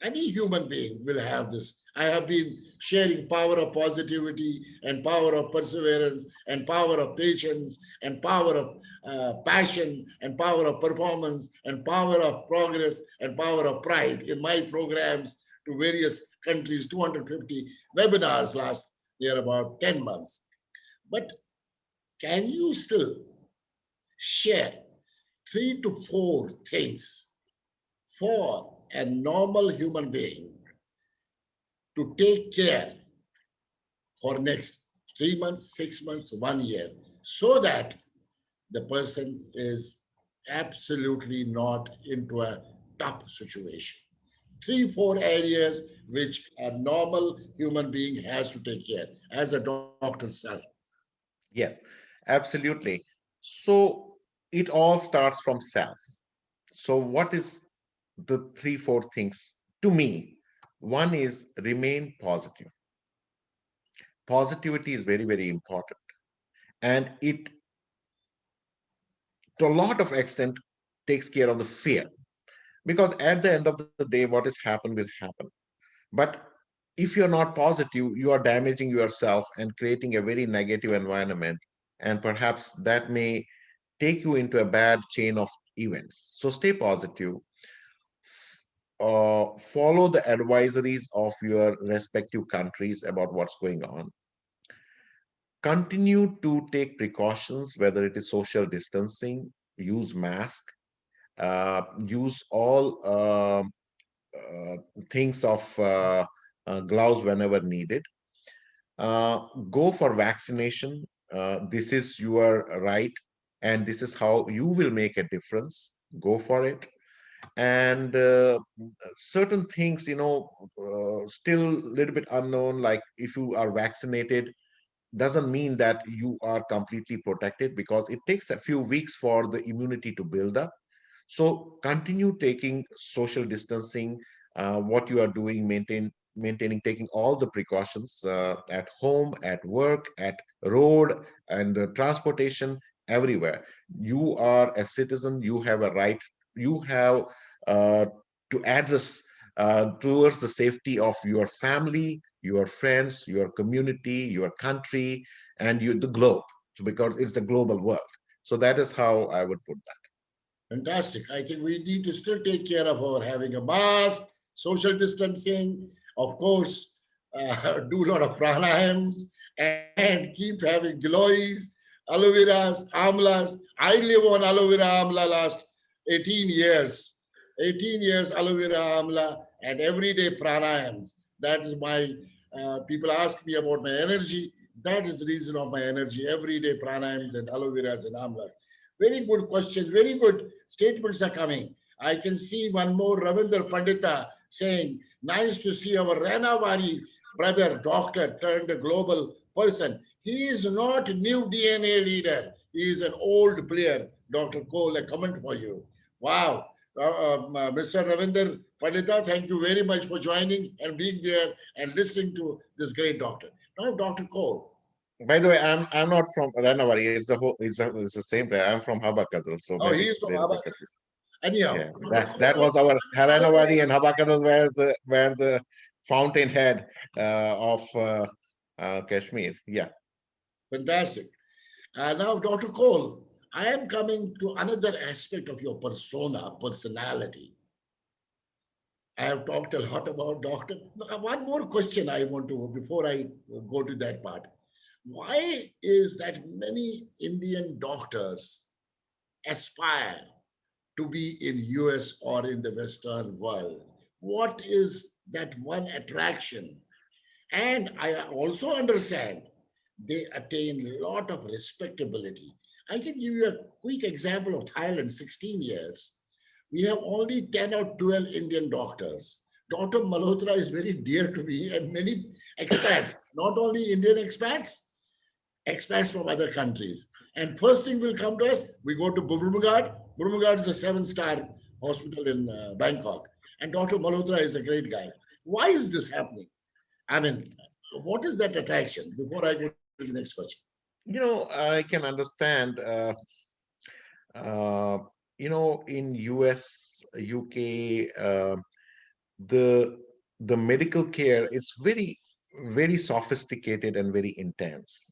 any human being will have this. I have been sharing power of positivity and power of perseverance and power of patience and power of passion and power of performance and power of progress and power of pride in my programs to various countries, 250 webinars last year, about 10 months. But can you still share 3 to 4 things for a normal human being to take care for next 3 months, 6 months, 1 year, so that the person is absolutely not into a tough situation? 3, 4 areas which a normal human being has to take care as a doctor's son. Yes, absolutely. So it all starts from self. So what is the three, four things to me? One is remain positive. Positivity is very, very important. And it, to a lot of extent, takes care of the fear. Because at the end of the day, what is happen will happen. But if you're not positive, you are damaging yourself and creating a very negative environment. And perhaps that may take you into a bad chain of events. So stay positive. Follow the advisories of your respective countries about what's going on. Continue to take precautions, whether it is social distancing, use mask, use all things of gloves whenever needed. Go for vaccination. This is your right, and this is how you will make a difference. Go for it. And certain things, still a little bit unknown, like if you are vaccinated, doesn't mean that you are completely protected, because it takes a few weeks for the immunity to build up. So continue taking social distancing, what you are doing, maintaining, taking all the precautions at home, at work, at road, and transportation, everywhere. You are a citizen. You have a right. You have uh, to address towards the safety of your family, your friends, your community, your country, and the globe. So because it's a global world. So that is how I would put that. Fantastic. I think we need to still take care of our having a mask, social distancing, of course, do a lot of pranayams and keep having gilois, aloe veras, amlas. I live on aloe vera amla last 18 years. 18 years aloe vera amla and everyday pranayams. That is my, people ask me about my energy. That is the reason of my energy. Everyday pranayams and aloe veras and amlas. Very good questions. Very good statements are coming. I can see one more Ravinder Pandita saying, nice to see our Ranavari brother, doctor turned a global person. He is not new DNA leader. He is an old player. Dr. Kaul, a comment for you. Wow. Mr. Ravinder Pandita, thank you very much for joining and being there and listening to this great doctor. Now, Dr. Kaul. By the way, I'm not from Ranavari. It's the same place. I'm from Habakadal, so Oh, he maybe is from there is a Abba. confusion. Anyhow, Yeah, Dr. that Kaul, was our Ranavari, and Habakadal where the fountainhead of Kashmir. Yeah. fantastic. Now, Dr. Cole, I am coming to another aspect of your persona, personality. I have talked a lot about doctor. One more question I want to, before I go to that part. Why is that many Indian doctors aspire to be in US or in the Western world? What is that one attraction? And I also understand they attain a lot of respectability. I can give you a quick example of Thailand, 16 years. We have only 10 or 12 Indian doctors. Dr. Malhotra is very dear to me and many expats, not only Indian expats, expats from other countries. And first thing will come to us, we go to Burmagad. Burmagad is a seven-star hospital in Bangkok. And Dr. Malhotra is a great guy. Why is this happening? I mean, what is that attraction? Before I go to the next question. I can understand. Uh, in US, UK, the the medical care, it's very, very sophisticated and very intense.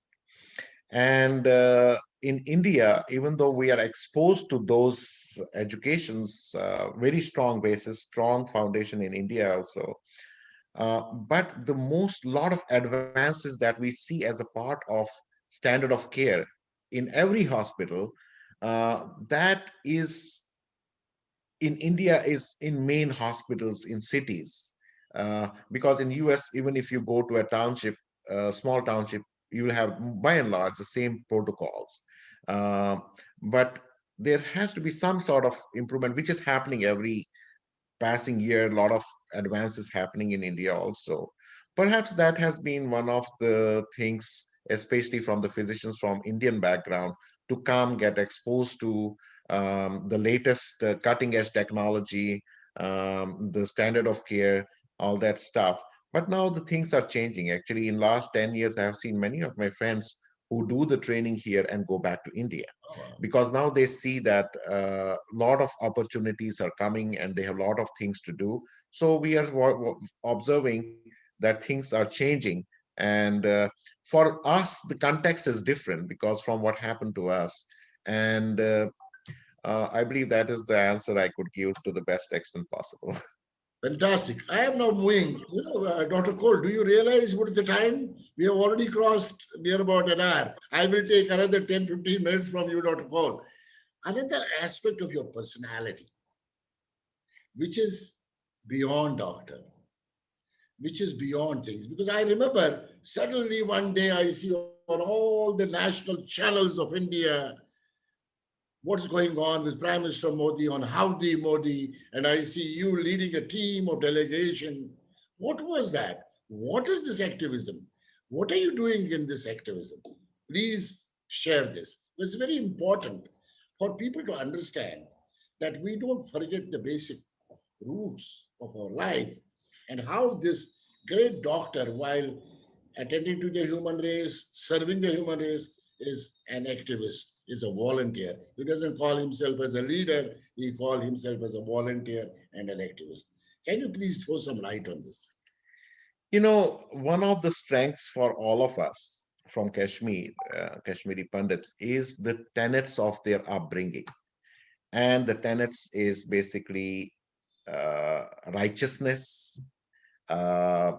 And in India, even though we are exposed to those educations, very strong basis, strong foundation in India also. But the most lot of advances that we see as a part of standard of care in every hospital, that is in India is in main hospitals in cities. Because in US, even if you go to a township, small township, you will have by and large the same protocols. Uh, but there has to be some sort of improvement, which is happening every passing year. A lot of advances happening in India also. Perhaps that has been one of the things, especially from the physicians from Indian background, to come get exposed to the latest cutting edge technology, the standard of care, all that stuff. But now the things are changing. Actually, in last 10 years, I have seen many of my friends who do the training here and go back to India, Oh, because now they see that a lot of opportunities are coming and they have a lot of things to do. So we are observing that things are changing. And for us, the context is different because from what happened to us. And I believe that is the answer I could give to the best extent possible. fantastic. I am now moving. Dr. Cole, do you realize what is the time? We have already crossed near about an hour. I will take another 10, 15 minutes from you, Dr. Cole. Another aspect of your personality, which is beyond doctor, which is beyond things. Because I remember suddenly one day I see on all the national channels of India what's going on with Prime Minister Modi on Howdy Modi, and I see you leading a team of delegation. What was that? What is this activism? What are you doing in this activism? Please share this. It's very important for people to understand that we don't forget the basic roots of our life and how this great doctor, while attending to the human race, serving the human race, is an activist, is a volunteer. He doesn't call himself as a leader, he calls himself as a volunteer and an activist. Can you please throw some light on this? One of the strengths for all of us from Kashmir, Kashmiri Pandits, is the tenets of their upbringing. And the tenets is basically righteousness, uh,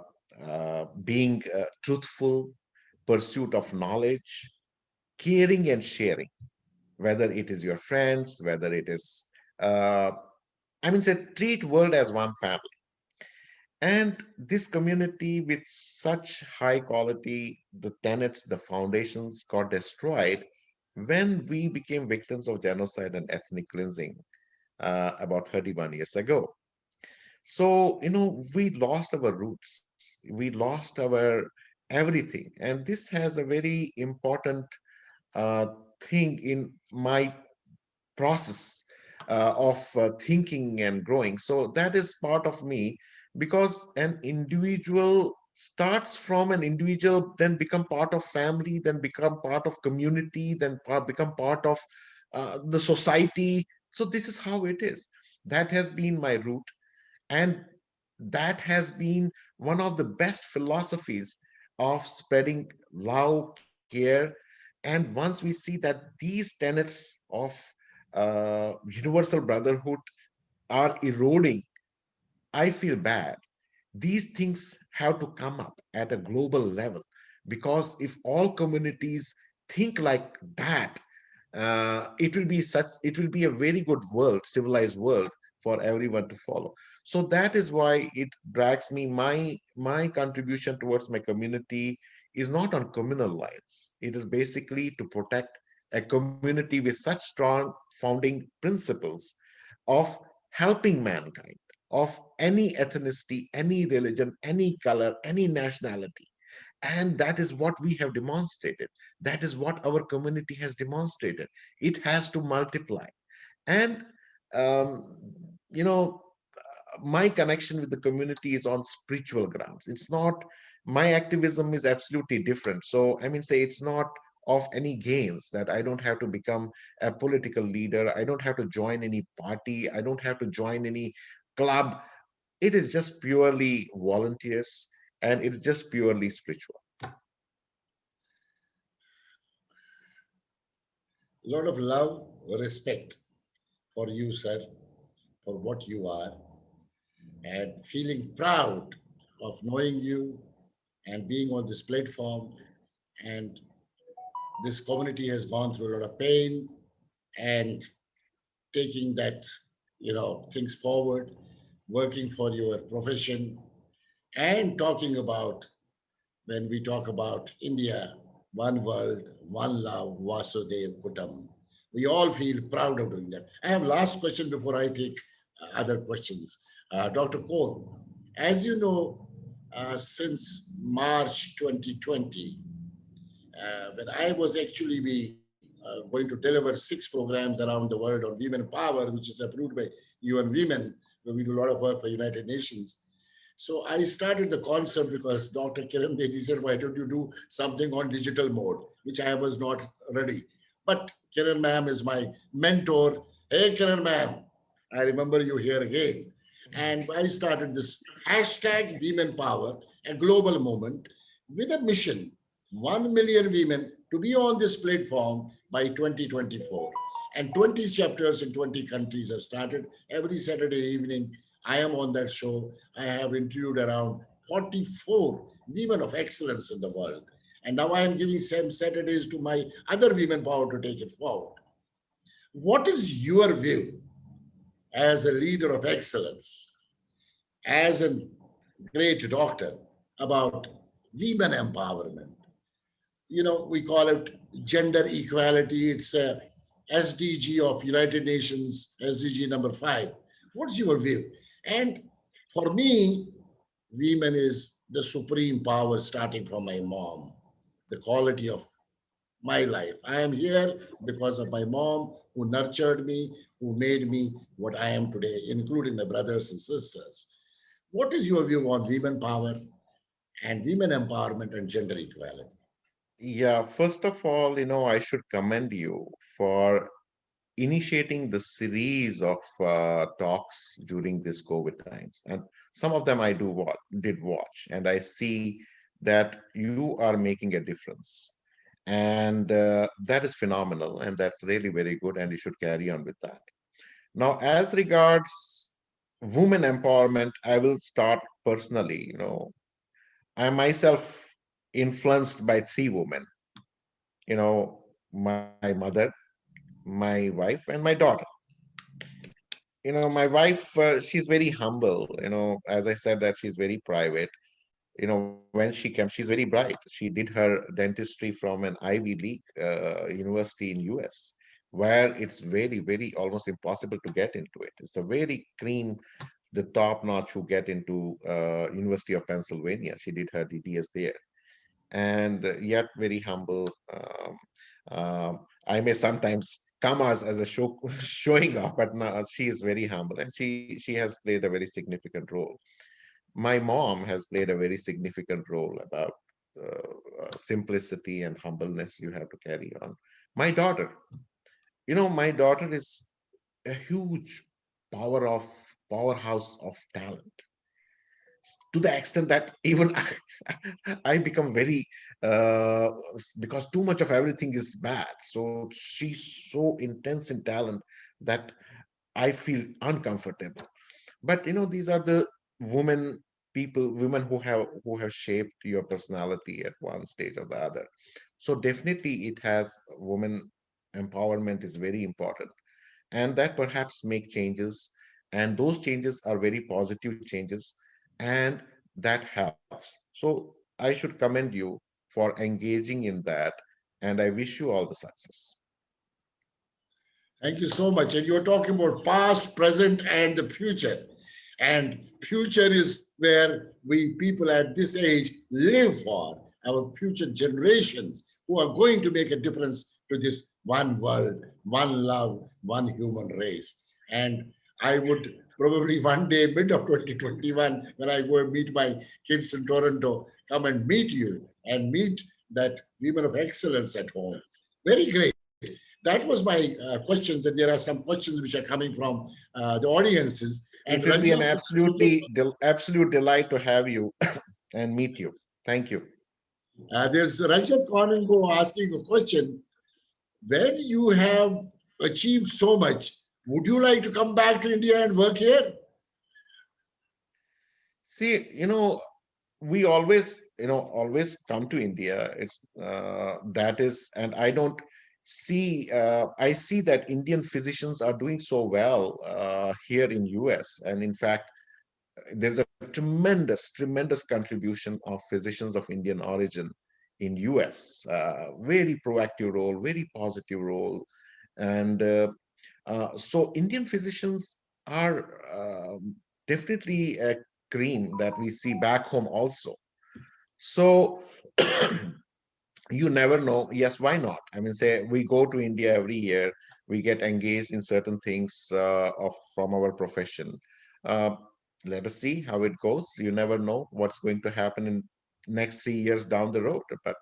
being truthful, pursuit of knowledge, caring and sharing, whether it is your friends, whether it is, uh, I mean, say, treat world as one family. And this community with such high quality, the tenets, the foundations got destroyed when we became victims of genocide and ethnic cleansing about 31 years ago. So, we lost our roots, we lost our everything. And this has a very important uh, thing in my process of thinking and growing. So that is part of me, because an individual starts from an individual, then become part of family, then become part of community, then become part of the society. So this is how it is. That has been my root, and that has been one of the best philosophies of spreading love, care. And once we see that these tenets of universal brotherhood are eroding, I feel bad. These things have to come up at a global level, because if all communities think like that, it will be a very good world, civilized world for everyone to follow. So that is why it drags me. My contribution towards my community is not on communal lines. It is basically to protect a community with such strong founding principles of helping mankind, of any ethnicity, any religion, any color, any nationality. And that is what we have demonstrated. That is what our community has demonstrated. It has to multiply. And, um, you know, my connection with the community is on spiritual grounds. It's not, my activism is absolutely different. So, I mean, say it's not of any gains, that I don't have to become a political leader. I don't have to join any party. I don't have to join any club. It is just purely volunteers, and it's just purely spiritual. A lot of love, respect for you, sir, for what you are, and feeling proud of knowing you and being on this platform. And this community has gone through a lot of pain and taking that, things forward, working for your profession, and talking about when we talk about India, one world, one love, Vasudev Kutam. We all feel proud of doing that. I have last question before I take other questions. Dr. Kaul, as you know, since March 2020, when I was actually going to deliver 6 programs around the world on women power, which is approved by UN Women, where we do a lot of work for United Nations. So I started the concept because Dr. Kiran Bedi said, why don't you do something on digital mode, which I was not ready. But Kiran ma'am is my mentor. Hey, Kiran ma'am, I remember you here again. And I started this hashtag Women Power, a global movement with a mission 1 million women to be on this platform by 2024. And 20 chapters in 20 countries have started. Every Saturday evening, I am on that show. I have interviewed around 44 women of excellence in the world. And now I am giving some Saturdays to my other women power to take it forward. What is your view as a leader of excellence, as a great doctor, about women empowerment? We call it gender equality. It's a SDG of United Nations, SDG number 5. What's your view? And for me, women is the supreme power starting from my mom, the quality of my life. I am here because of my mom who nurtured me, who made me what I am today, including my brothers and sisters. What is your view on women power and women empowerment and gender equality? Yeah, first of all, I should commend you for initiating the series of talks during this COVID times. And some of them I did watch, and I see that you are making a difference. And that is phenomenal, and that's really very good, and you should carry on with that. Now, as regards women empowerment, I will start personally. I myself influenced by 3 women, my mother, my wife, and my daughter. My wife, she's very humble. As I said, that she's very private. When she came, she's very bright. She did her dentistry from an Ivy League university in US, where it's very, very almost impossible to get into it. It's a very cream, the top notch who get into University of Pennsylvania. She did her DDS there, and yet very humble. I may sometimes come as a show showing off, but no, she is very humble, and she has played a very significant role. My mom has played a very significant role about simplicity and humbleness you have to carry on. My daughter, my daughter is a huge powerhouse of talent, to the extent that even I become very because too much of everything is bad. So she's so intense in talent that I feel uncomfortable. But these are the women women who have shaped your personality at one stage or the other. So definitely it has women empowerment is very important, and that perhaps make changes, and those changes are very positive changes, and that helps. So I should commend you for engaging in that, and I wish you all the success. Thank you so much. And you're talking about past, present, and the future. And future is where we people at this age live for our future generations who are going to make a difference to this one world, one love, one human race. And I would probably one day, mid of 2021, when I go and meet my kids in Toronto, come and meet you and meet that women of excellence at home. Very great. That was my questions, and there are some questions which are coming from the audiences. And It will be Rajat, an absolute delight to have you and meet you. Thank you. there's Rajat Konengo asking a question. When you have achieved so much, would you like to come back to India and work here? See, we always, always come to India. It's that is, and I don't see. I see that Indian physicians are doing so well here in US, and in fact, there's a tremendous contribution of physicians of Indian origin in US. Very proactive role, very positive role, and so Indian physicians are definitely a cream that we see back home also. So you never know. Yes, why not? I mean, say we go to India every year, we get engaged in certain things of from our profession. Uh, Let us see how it goes. You never know what's going to happen in next 3 years down the road. But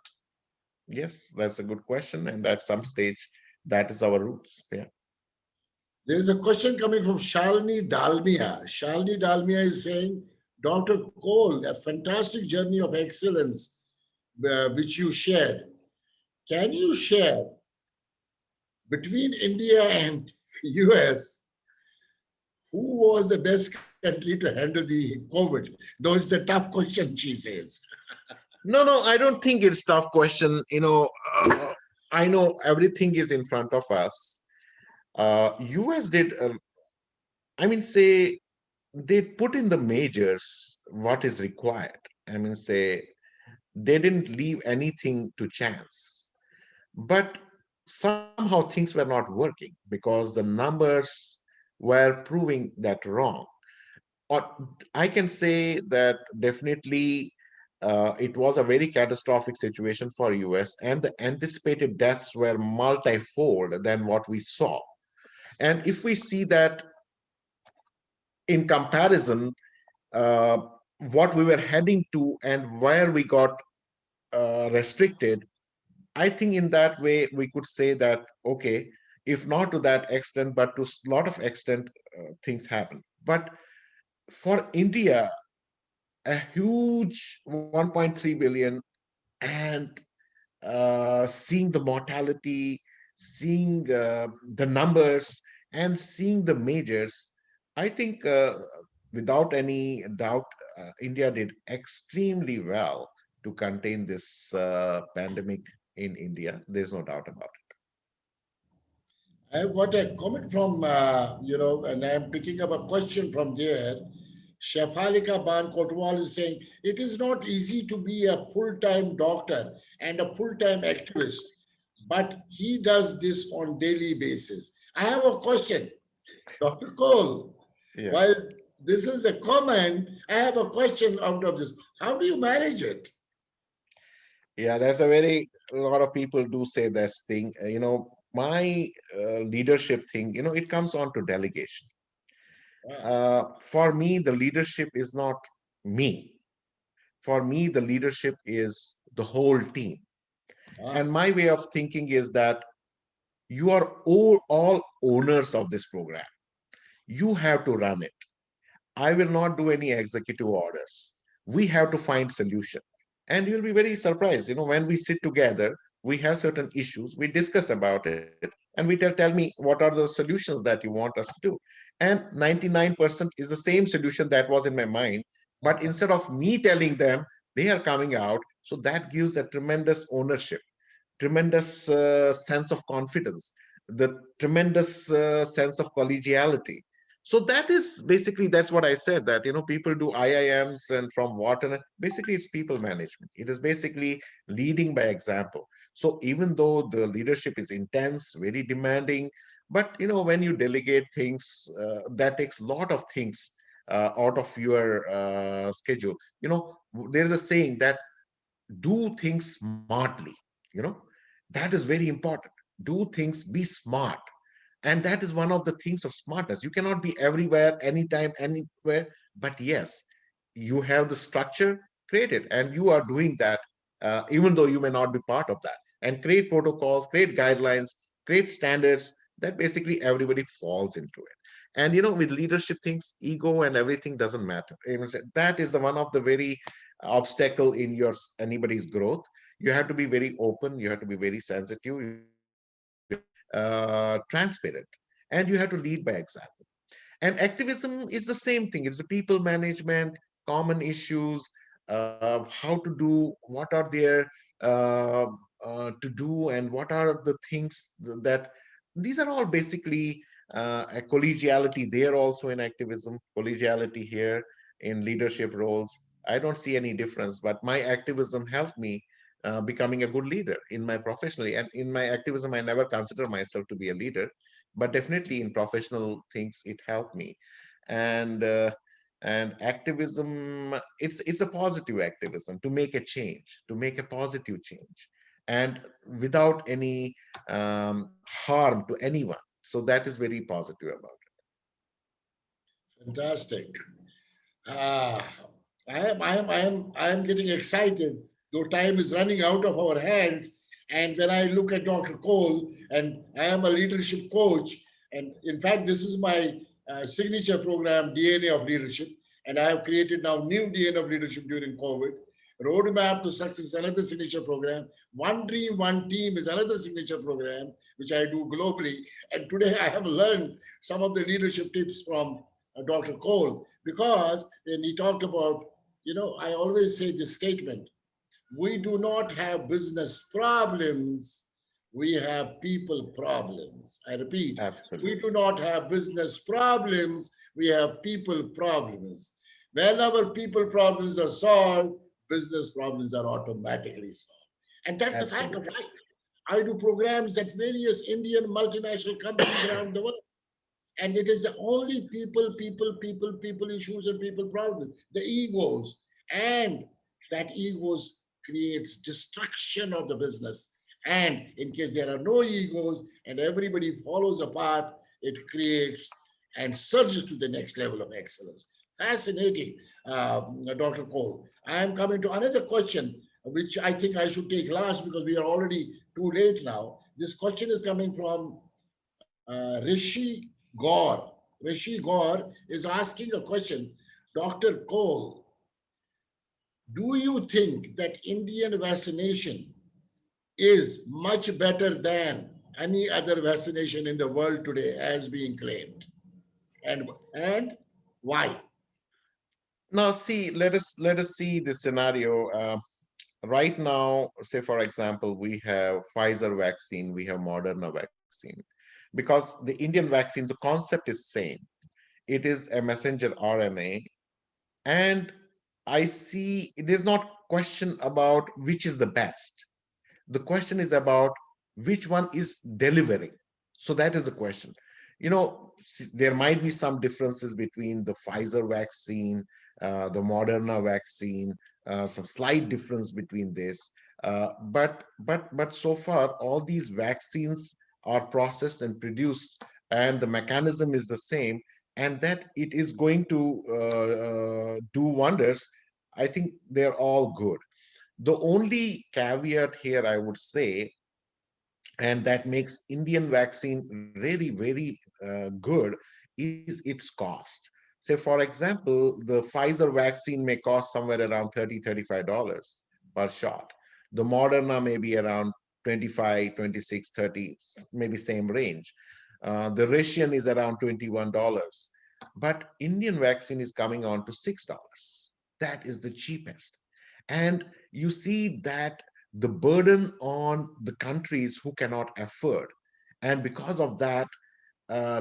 yes, that's a good question, and at some stage, that is our roots. Yeah. There's a question coming from Shalini Dalmia. Shalini Dalmia is saying, Dr. Cole, a fantastic journey of excellence which you shared. Can you share between India and US, who was the best country to handle the COVID? Though it's a tough question, she says. No, I don't think it's tough question. I know everything is in front of us. US did, I mean, say they put in the measures what is required. I mean, say they didn't leave anything to chance. But somehow things were not working because the numbers were proving that wrong. Or I can say that definitely it was a very catastrophic situation for US, and the anticipated deaths were multifold than what we saw. And if we see that in comparison, uh, what we were heading to and where we got restricted, I think in that way we could say that okay, if not to that extent, but to a lot of extent, things happen. But for India, a huge 1.3 billion, and seeing the mortality, seeing the numbers, and seeing the majors, I think without any doubt, India did extremely well to contain this pandemic in India. There's no doubt about I got a comment from, and I'm picking up a question from there. Shefalika Ban Kotwal is saying, it is not easy to be a full time doctor and a full time activist, but he does this on daily basis. I have a question, Dr. Cole. it. Yeah. While this is a comment, I have a question out of this. How do you manage it? Yeah, that's a lot of people do say this thing. My leadership thing, it comes on to delegation. Wow. For me, the leadership is not me. For me, the leadership is the whole team. And Wow. my way of thinking is that you are all owners of this program. You have to run it. I will not do any executive orders. We have to find solution. And you'll be very surprised. When we sit together, we have certain issues, we discuss about it, and we tell me what are the solutions that you want us to do. And 99% is the same solution that was in my mind. But instead of me telling them, they are coming out. So that gives a tremendous ownership, tremendous sense of confidence, the tremendous sense of collegiality. So that is basically, that's what I said, that people do IIMs and from what, and basically it's people management. It is basically leading by example. So even though the leadership is intense, very demanding, But when you delegate things, that takes a lot of things out of your schedule. There's a saying that do things smartly. you know that is very important. Do things, be smart. And that is one of the things of smartness. You cannot be everywhere, anytime, anywhere. But yes, you have the structure, create it, and you are doing that, even though you may not be part of that. And create protocols, create guidelines, create standards that basically everybody falls into it. And with leadership things, ego and everything doesn't matter. That is one of the very obstacle in anybody's growth. You have to be very open, you have to be very sensitive, you have to be very transparent, and you have to lead by example. And activism is the same thing. It's a people management, common issues, how to do, what are there uh, to do, and what are the things that these are all basically a collegiality there also in activism, collegiality here in leadership roles. I don't see any difference, but my activism helped me becoming a good leader in my professionally. And in my activism, I never consider myself to be a leader, but definitely in professional things it helped me. And uh, and activism, it's a positive activism to make a change, to make a positive change, and without any harm to anyone. So that is very positive about Fantastic. Ah, I am getting excited, though time is running out of our hands. And when I look at Dr. Cole, and I am a leadership coach, and in fact, this is my signature program, DNA of Leadership, and I have created now new DNA of Leadership during COVID. Roadmap to Success is another signature program. One Dream, One Team is another signature program, which I do globally. And today I have learned some of the leadership tips from Dr. Cole, because when he talked about, I always say this statement: we do not have business problems, we have people problems. I repeat, it. we Absolutely. do not have business problems, we have people problems. When our people problems are solved, business problems are automatically solved. And that's the fact of Absolutely. life. I do programs at various Indian multinational companies around the world. And it is only people issues and people problems, the egos. And that egos creates destruction of the business. And in case there are no egos and everybody follows a path, it creates and surges to the next level of excellence. Fascinating, Dr. Cole. I am coming to another question, which I think I should take last because we are already too late now. This question is coming from Rishi Gaur. Rishi Gaur is asking a question. Dr. Cole, do you think that Indian vaccination is much better than any other vaccination in the world today as being claimed? And why? Now, see, let us see this scenario. Right now, say for example, we have Pfizer vaccine, we have Moderna vaccine, because the Indian vaccine, the concept is same. It is a messenger RNA, and I see there's not question about which is the best. The question is about which one is delivering. So that is the question. There might be some differences between the Pfizer vaccine, the Moderna vaccine, some slight difference between this. But so far, all these vaccines are processed and produced, and the mechanism is the same, and that it is going to do wonders. I think they're all good. The only caveat here, I would say, and that makes Indian vaccine really very good, is its cost. Say, for example, the Pfizer vaccine may cost somewhere around $30-$35 per shot. The Moderna may be around 25, 26, 30, maybe same range. The Russian is around $21. But Indian vaccine is coming on to $6. That is the cheapest. And you see that the burden on the countries who cannot afford. And because of that,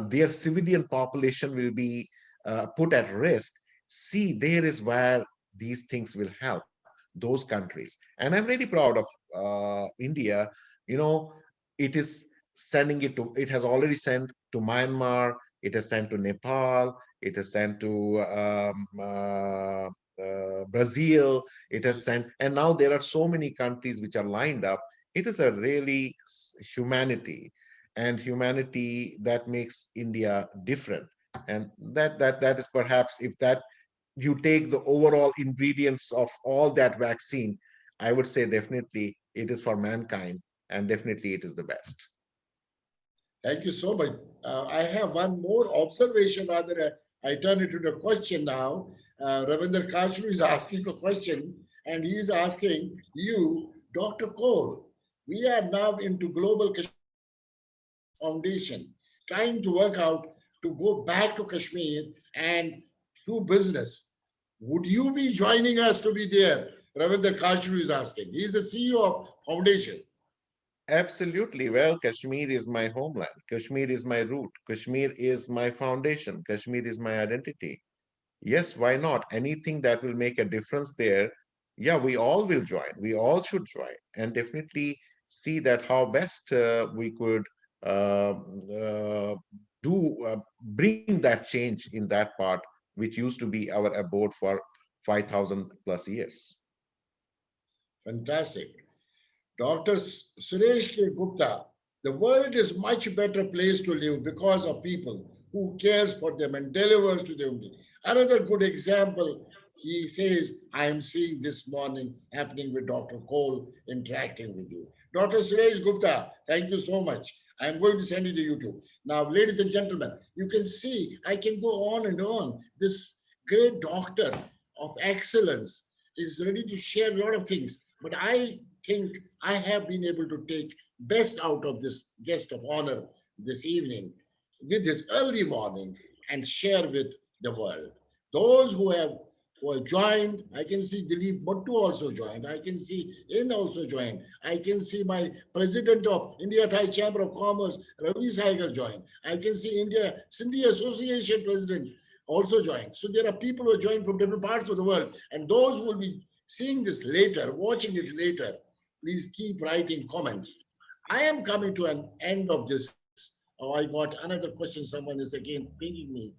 their civilian population will be put at risk. See, there is where these things will help those countries. And I'm really proud of India. You know, it is it has already sent to Myanmar, it is sent to Nepal, it is sent to Brazil, it has sent, and now there are so many countries which are lined up. It is a really humanity, and humanity that makes India different. And that is perhaps, if that you take the overall ingredients of all that vaccine, I would say definitely it is for mankind, and definitely it is the best. Thank you so much. I have one more observation, rather, I turn it into a question now. Ravinder Kachru is asking a question, and he is asking you, Dr. Kaul, we are now into Global Foundation, trying to work out to go back to Kashmir and do business. Would you be joining us to be there? Ravinder Kachru is asking. He is the CEO of Foundation. Absolutely. Well, Kashmir is my homeland. Kashmir is my root. Kashmir is my foundation. Kashmir is my identity. Yes, why not? Anything that will make a difference there, yeah, we all will join. We all should join, and definitely see that how best we could uh, uh, bring that change in that part, which used to be our abode for 5,000 plus years. Fantastic. Dr. Suresh K. Gupta, the world is much better place to live because of people who cares for them and delivers to them. Another good example, he says, I am seeing this morning happening with Dr. Cole interacting with you. Dr. Suresh Gupta, thank you so much. I'm going to send you to YouTube. Now, ladies and gentlemen, you can see I can go on and on. This great doctor of excellence is ready to share a lot of things. But I think I have been able to take best out of this guest of honor this evening with this early morning and share with the world. Those who have joined, I can see Dilip Mottu also joined. I can see In also joined. I can see my president of India Thai Chamber of Commerce, Ravi Saigal joined. I can see India Sindhi Association president also joined. So there are people who are joined from different parts of the world, and those who will be seeing this later, watching it later, please keep writing comments. I am coming to an end of this. Oh, I got another question. Someone is again pinging me.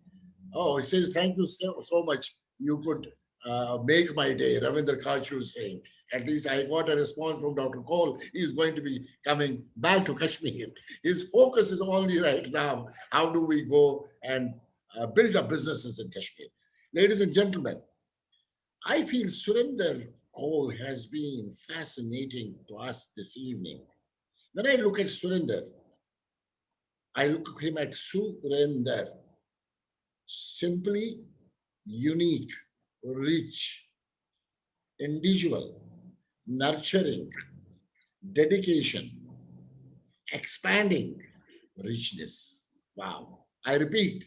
Oh, it says, thank you so much. You could make my day. Ravindra Kachu is saying. At least I got a response from Dr. Cole. He's going to be coming back to Kashmir. His focus is only right now. How do we go and build up businesses in Kashmir? Ladies and gentlemen, I feel Surinder Cole has been fascinating to us this evening. When I look at Surinder, I look at him at Surinder, simply unique, rich, individual, nurturing, dedication, expanding, richness. Wow. I repeat,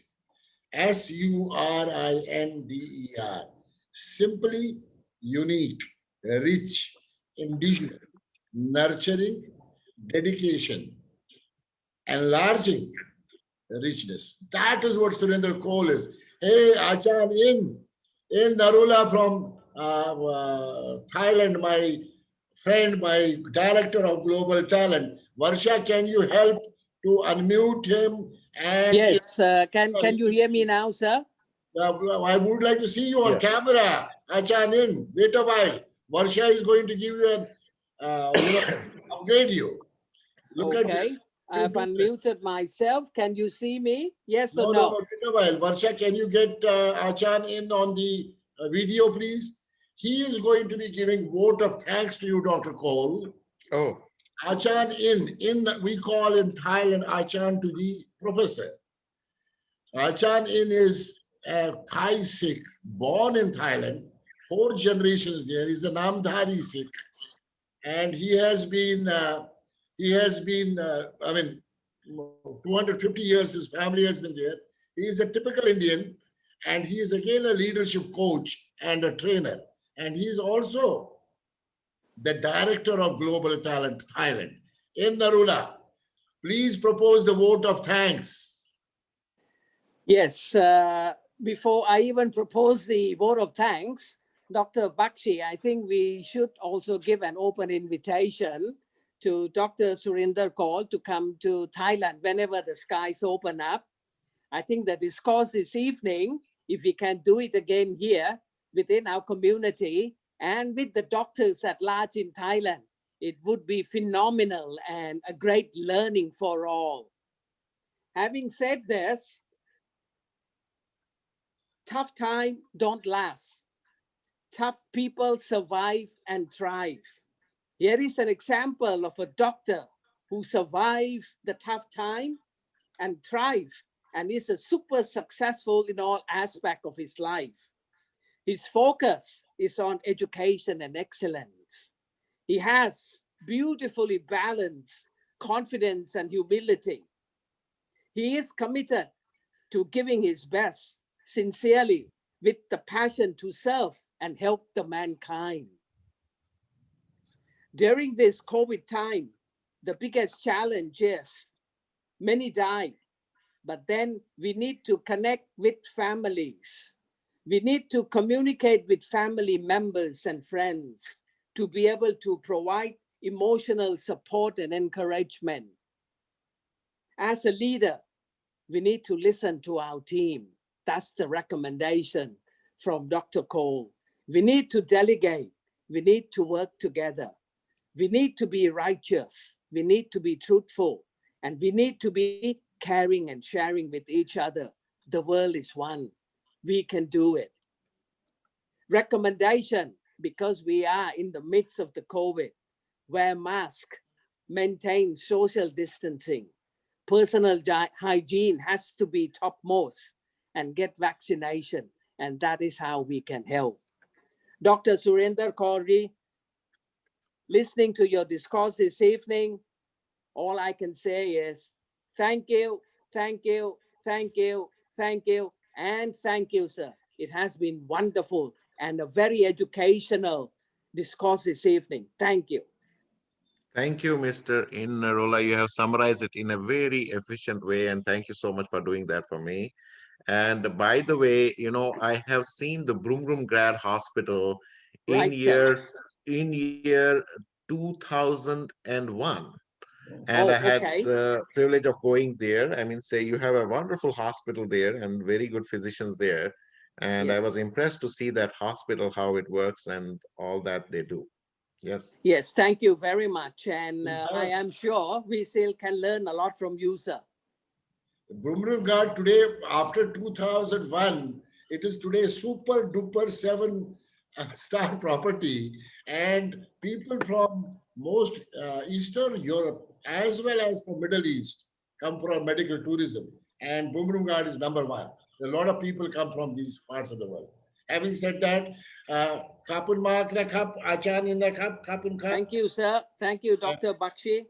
Surinder, simply unique, rich, individual, nurturing, dedication, enlarging richness. That is what Surinder Cole is. Hey, Achan, in Narula from Thailand, my friend, my director of global talent, Varsha, can you help to unmute him? And Yes, can you hear me now, sir? I would like to see you on Yes. camera. Achan, wait a while. Varsha is going to give you an, upgrade you. Look at Okay, this. I've unmuted myself. Can you see me? Yes or No, no? wait a while. Varsha, can you get Achan in on the video, please? He is going to be giving vote of thanks to you, Dr. Cole. Oh, Achan in we call in Thailand Achan to the professor. Achan in is a Thai Sikh, born in Thailand, 4 generations there. He's a Namdhari Sikh, and I mean, 250 years his family has been there. He is a typical Indian, and he is again a leadership coach and a trainer. And he is also the director of Global Talent Thailand. In Narula, please propose the vote of thanks. Yes, before I even propose the vote of thanks, Dr. Bakshi, I think we should also give an open invitation to Dr. Surinder Kaul to come to Thailand whenever the skies open up. I think the discourse this evening, if we can do it again here within our community and with the doctors at large in Thailand, it would be phenomenal and a great learning for all. Having said this, tough times don't last. Tough people survive and thrive. Here is an example of a doctor who survived the tough time and thrived and is a super successful in all aspects of his life. His focus is on education and excellence. He has beautifully balanced confidence and humility. He is committed to giving his best sincerely with the passion to serve and help the mankind. During this COVID time, the biggest challenge is many die, but then we need to connect with families. We need to communicate with family members and friends to be able to provide emotional support and encouragement. As a leader, we need to listen to our team. That's the recommendation from Dr. Kaul. We need to delegate. We need to work together. We need to be righteous. We need to be truthful. And we need to be caring and sharing with each other. The world is one. We can do it. Recommendation, because we are in the midst of the COVID, wear mask, maintain social distancing. Personal hygiene has to be topmost and get vaccination. And that is how we can help. Dr. Surinder Kauri, listening to your discourse this evening, all I can say is thank you, thank you, thank you, thank you, and thank you, sir. It has been wonderful and a very educational discourse this evening. Thank you. Thank you, Mr. Innarola. You have summarized it in a very efficient way, and thank you so much for doing that for me. And by the way, I have seen the Grad Hospital in Right, sir. year 2001. And I Oh, had okay. the privilege of going there. I mean, say you have a wonderful hospital there and very good physicians there. And I was Yes. impressed to see that hospital, how it works and all that they do. Yes. Yes, thank you very much. And In I fact, am sure we still can learn a lot from you, sir. Bumrunghad today, after 2001, it is today a super duper seven star property, and people from most Eastern Europe as well as from Middle East come for medical tourism, and Bumrunghad is number one. A lot of people come from these parts of the world. Having said that, Kapun Mark Rakap, Achan in Rakap, Kapun Kap, Thank you, sir. Thank you, Dr. Bakshi.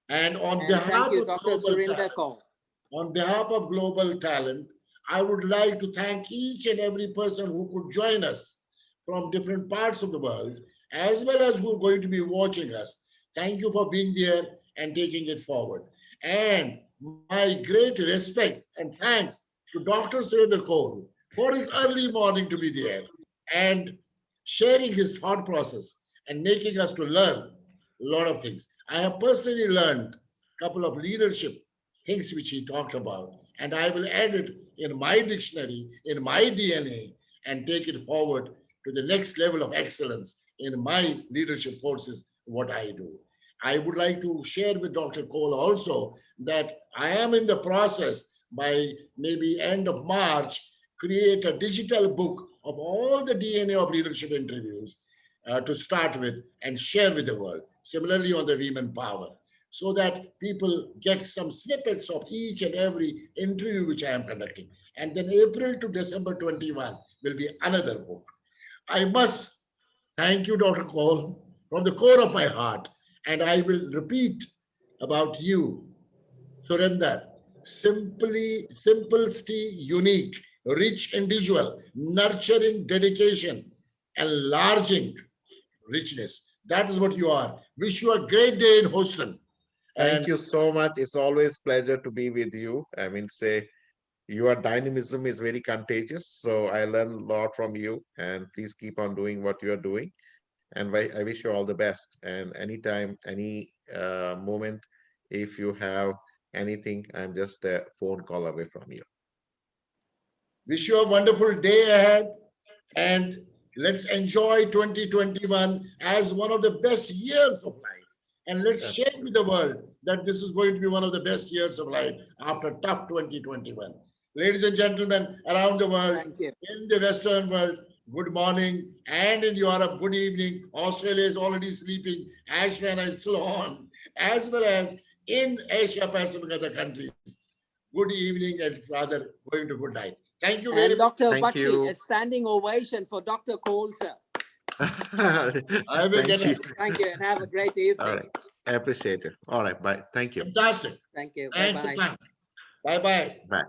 and on And thank behalf you, of Dr. Global Surinder Talent, Kaul. on behalf of Global Talent, I would like to thank each and every person who could join us from different parts of the world, as well as who are going to be watching us. Thank you for being there and taking it forward. And my great respect and thanks to Dr. Surinder Kaul for his early morning to be there and sharing his thought process and making us to learn a lot of things. I have personally learned a couple of leadership things which he talked about, and I will add it in my dictionary, in my DNA, and take it forward to the next level of excellence in my leadership courses, what I do. I would like to share with Dr. Cole also that I am in the process by maybe end of March, create a digital book of all the DNA of leadership interviews to start with and share with the world. Similarly on the women power, so that people get some snippets of each and every interview which I am conducting. And then April to December 21 will be another book. I must thank you, Dr. Cole, from the core of my heart. And I will repeat about you, Surinder. Simplicity, unique, rich individual, nurturing dedication, enlarging richness. That is what you are. Wish you a great day in Houston. Thank And you so much. It's always pleasure to be with you. I mean, say your dynamism is very contagious. So I learn a lot from you, and please keep on doing what you are doing. And I wish you all the best. And anytime, any moment, if you have anything, I'm just a phone call away from you. Wish you a wonderful day ahead, and let's enjoy 2021 as one of the best years of life. And let's share with the world that this is going to be one of the best years of life after tough 2021. Ladies and gentlemen around the world, Thank you. in the Western world, good morning, and in Europe, good evening. Australia is already sleeping, Ashana is still on, as well as in Asia Pacific, other countries. Good evening, and rather going to good night. Thank you very And much. Dr. Thank Bakshi, you. a standing ovation for Dr. Kaul, sir. I will get Thank you. it. Thank you and have a great All evening. right. I appreciate it. All right. Bye. Thank you. Fantastic. Thank you. Thanks for Bye-bye. time. Bye bye. Bye.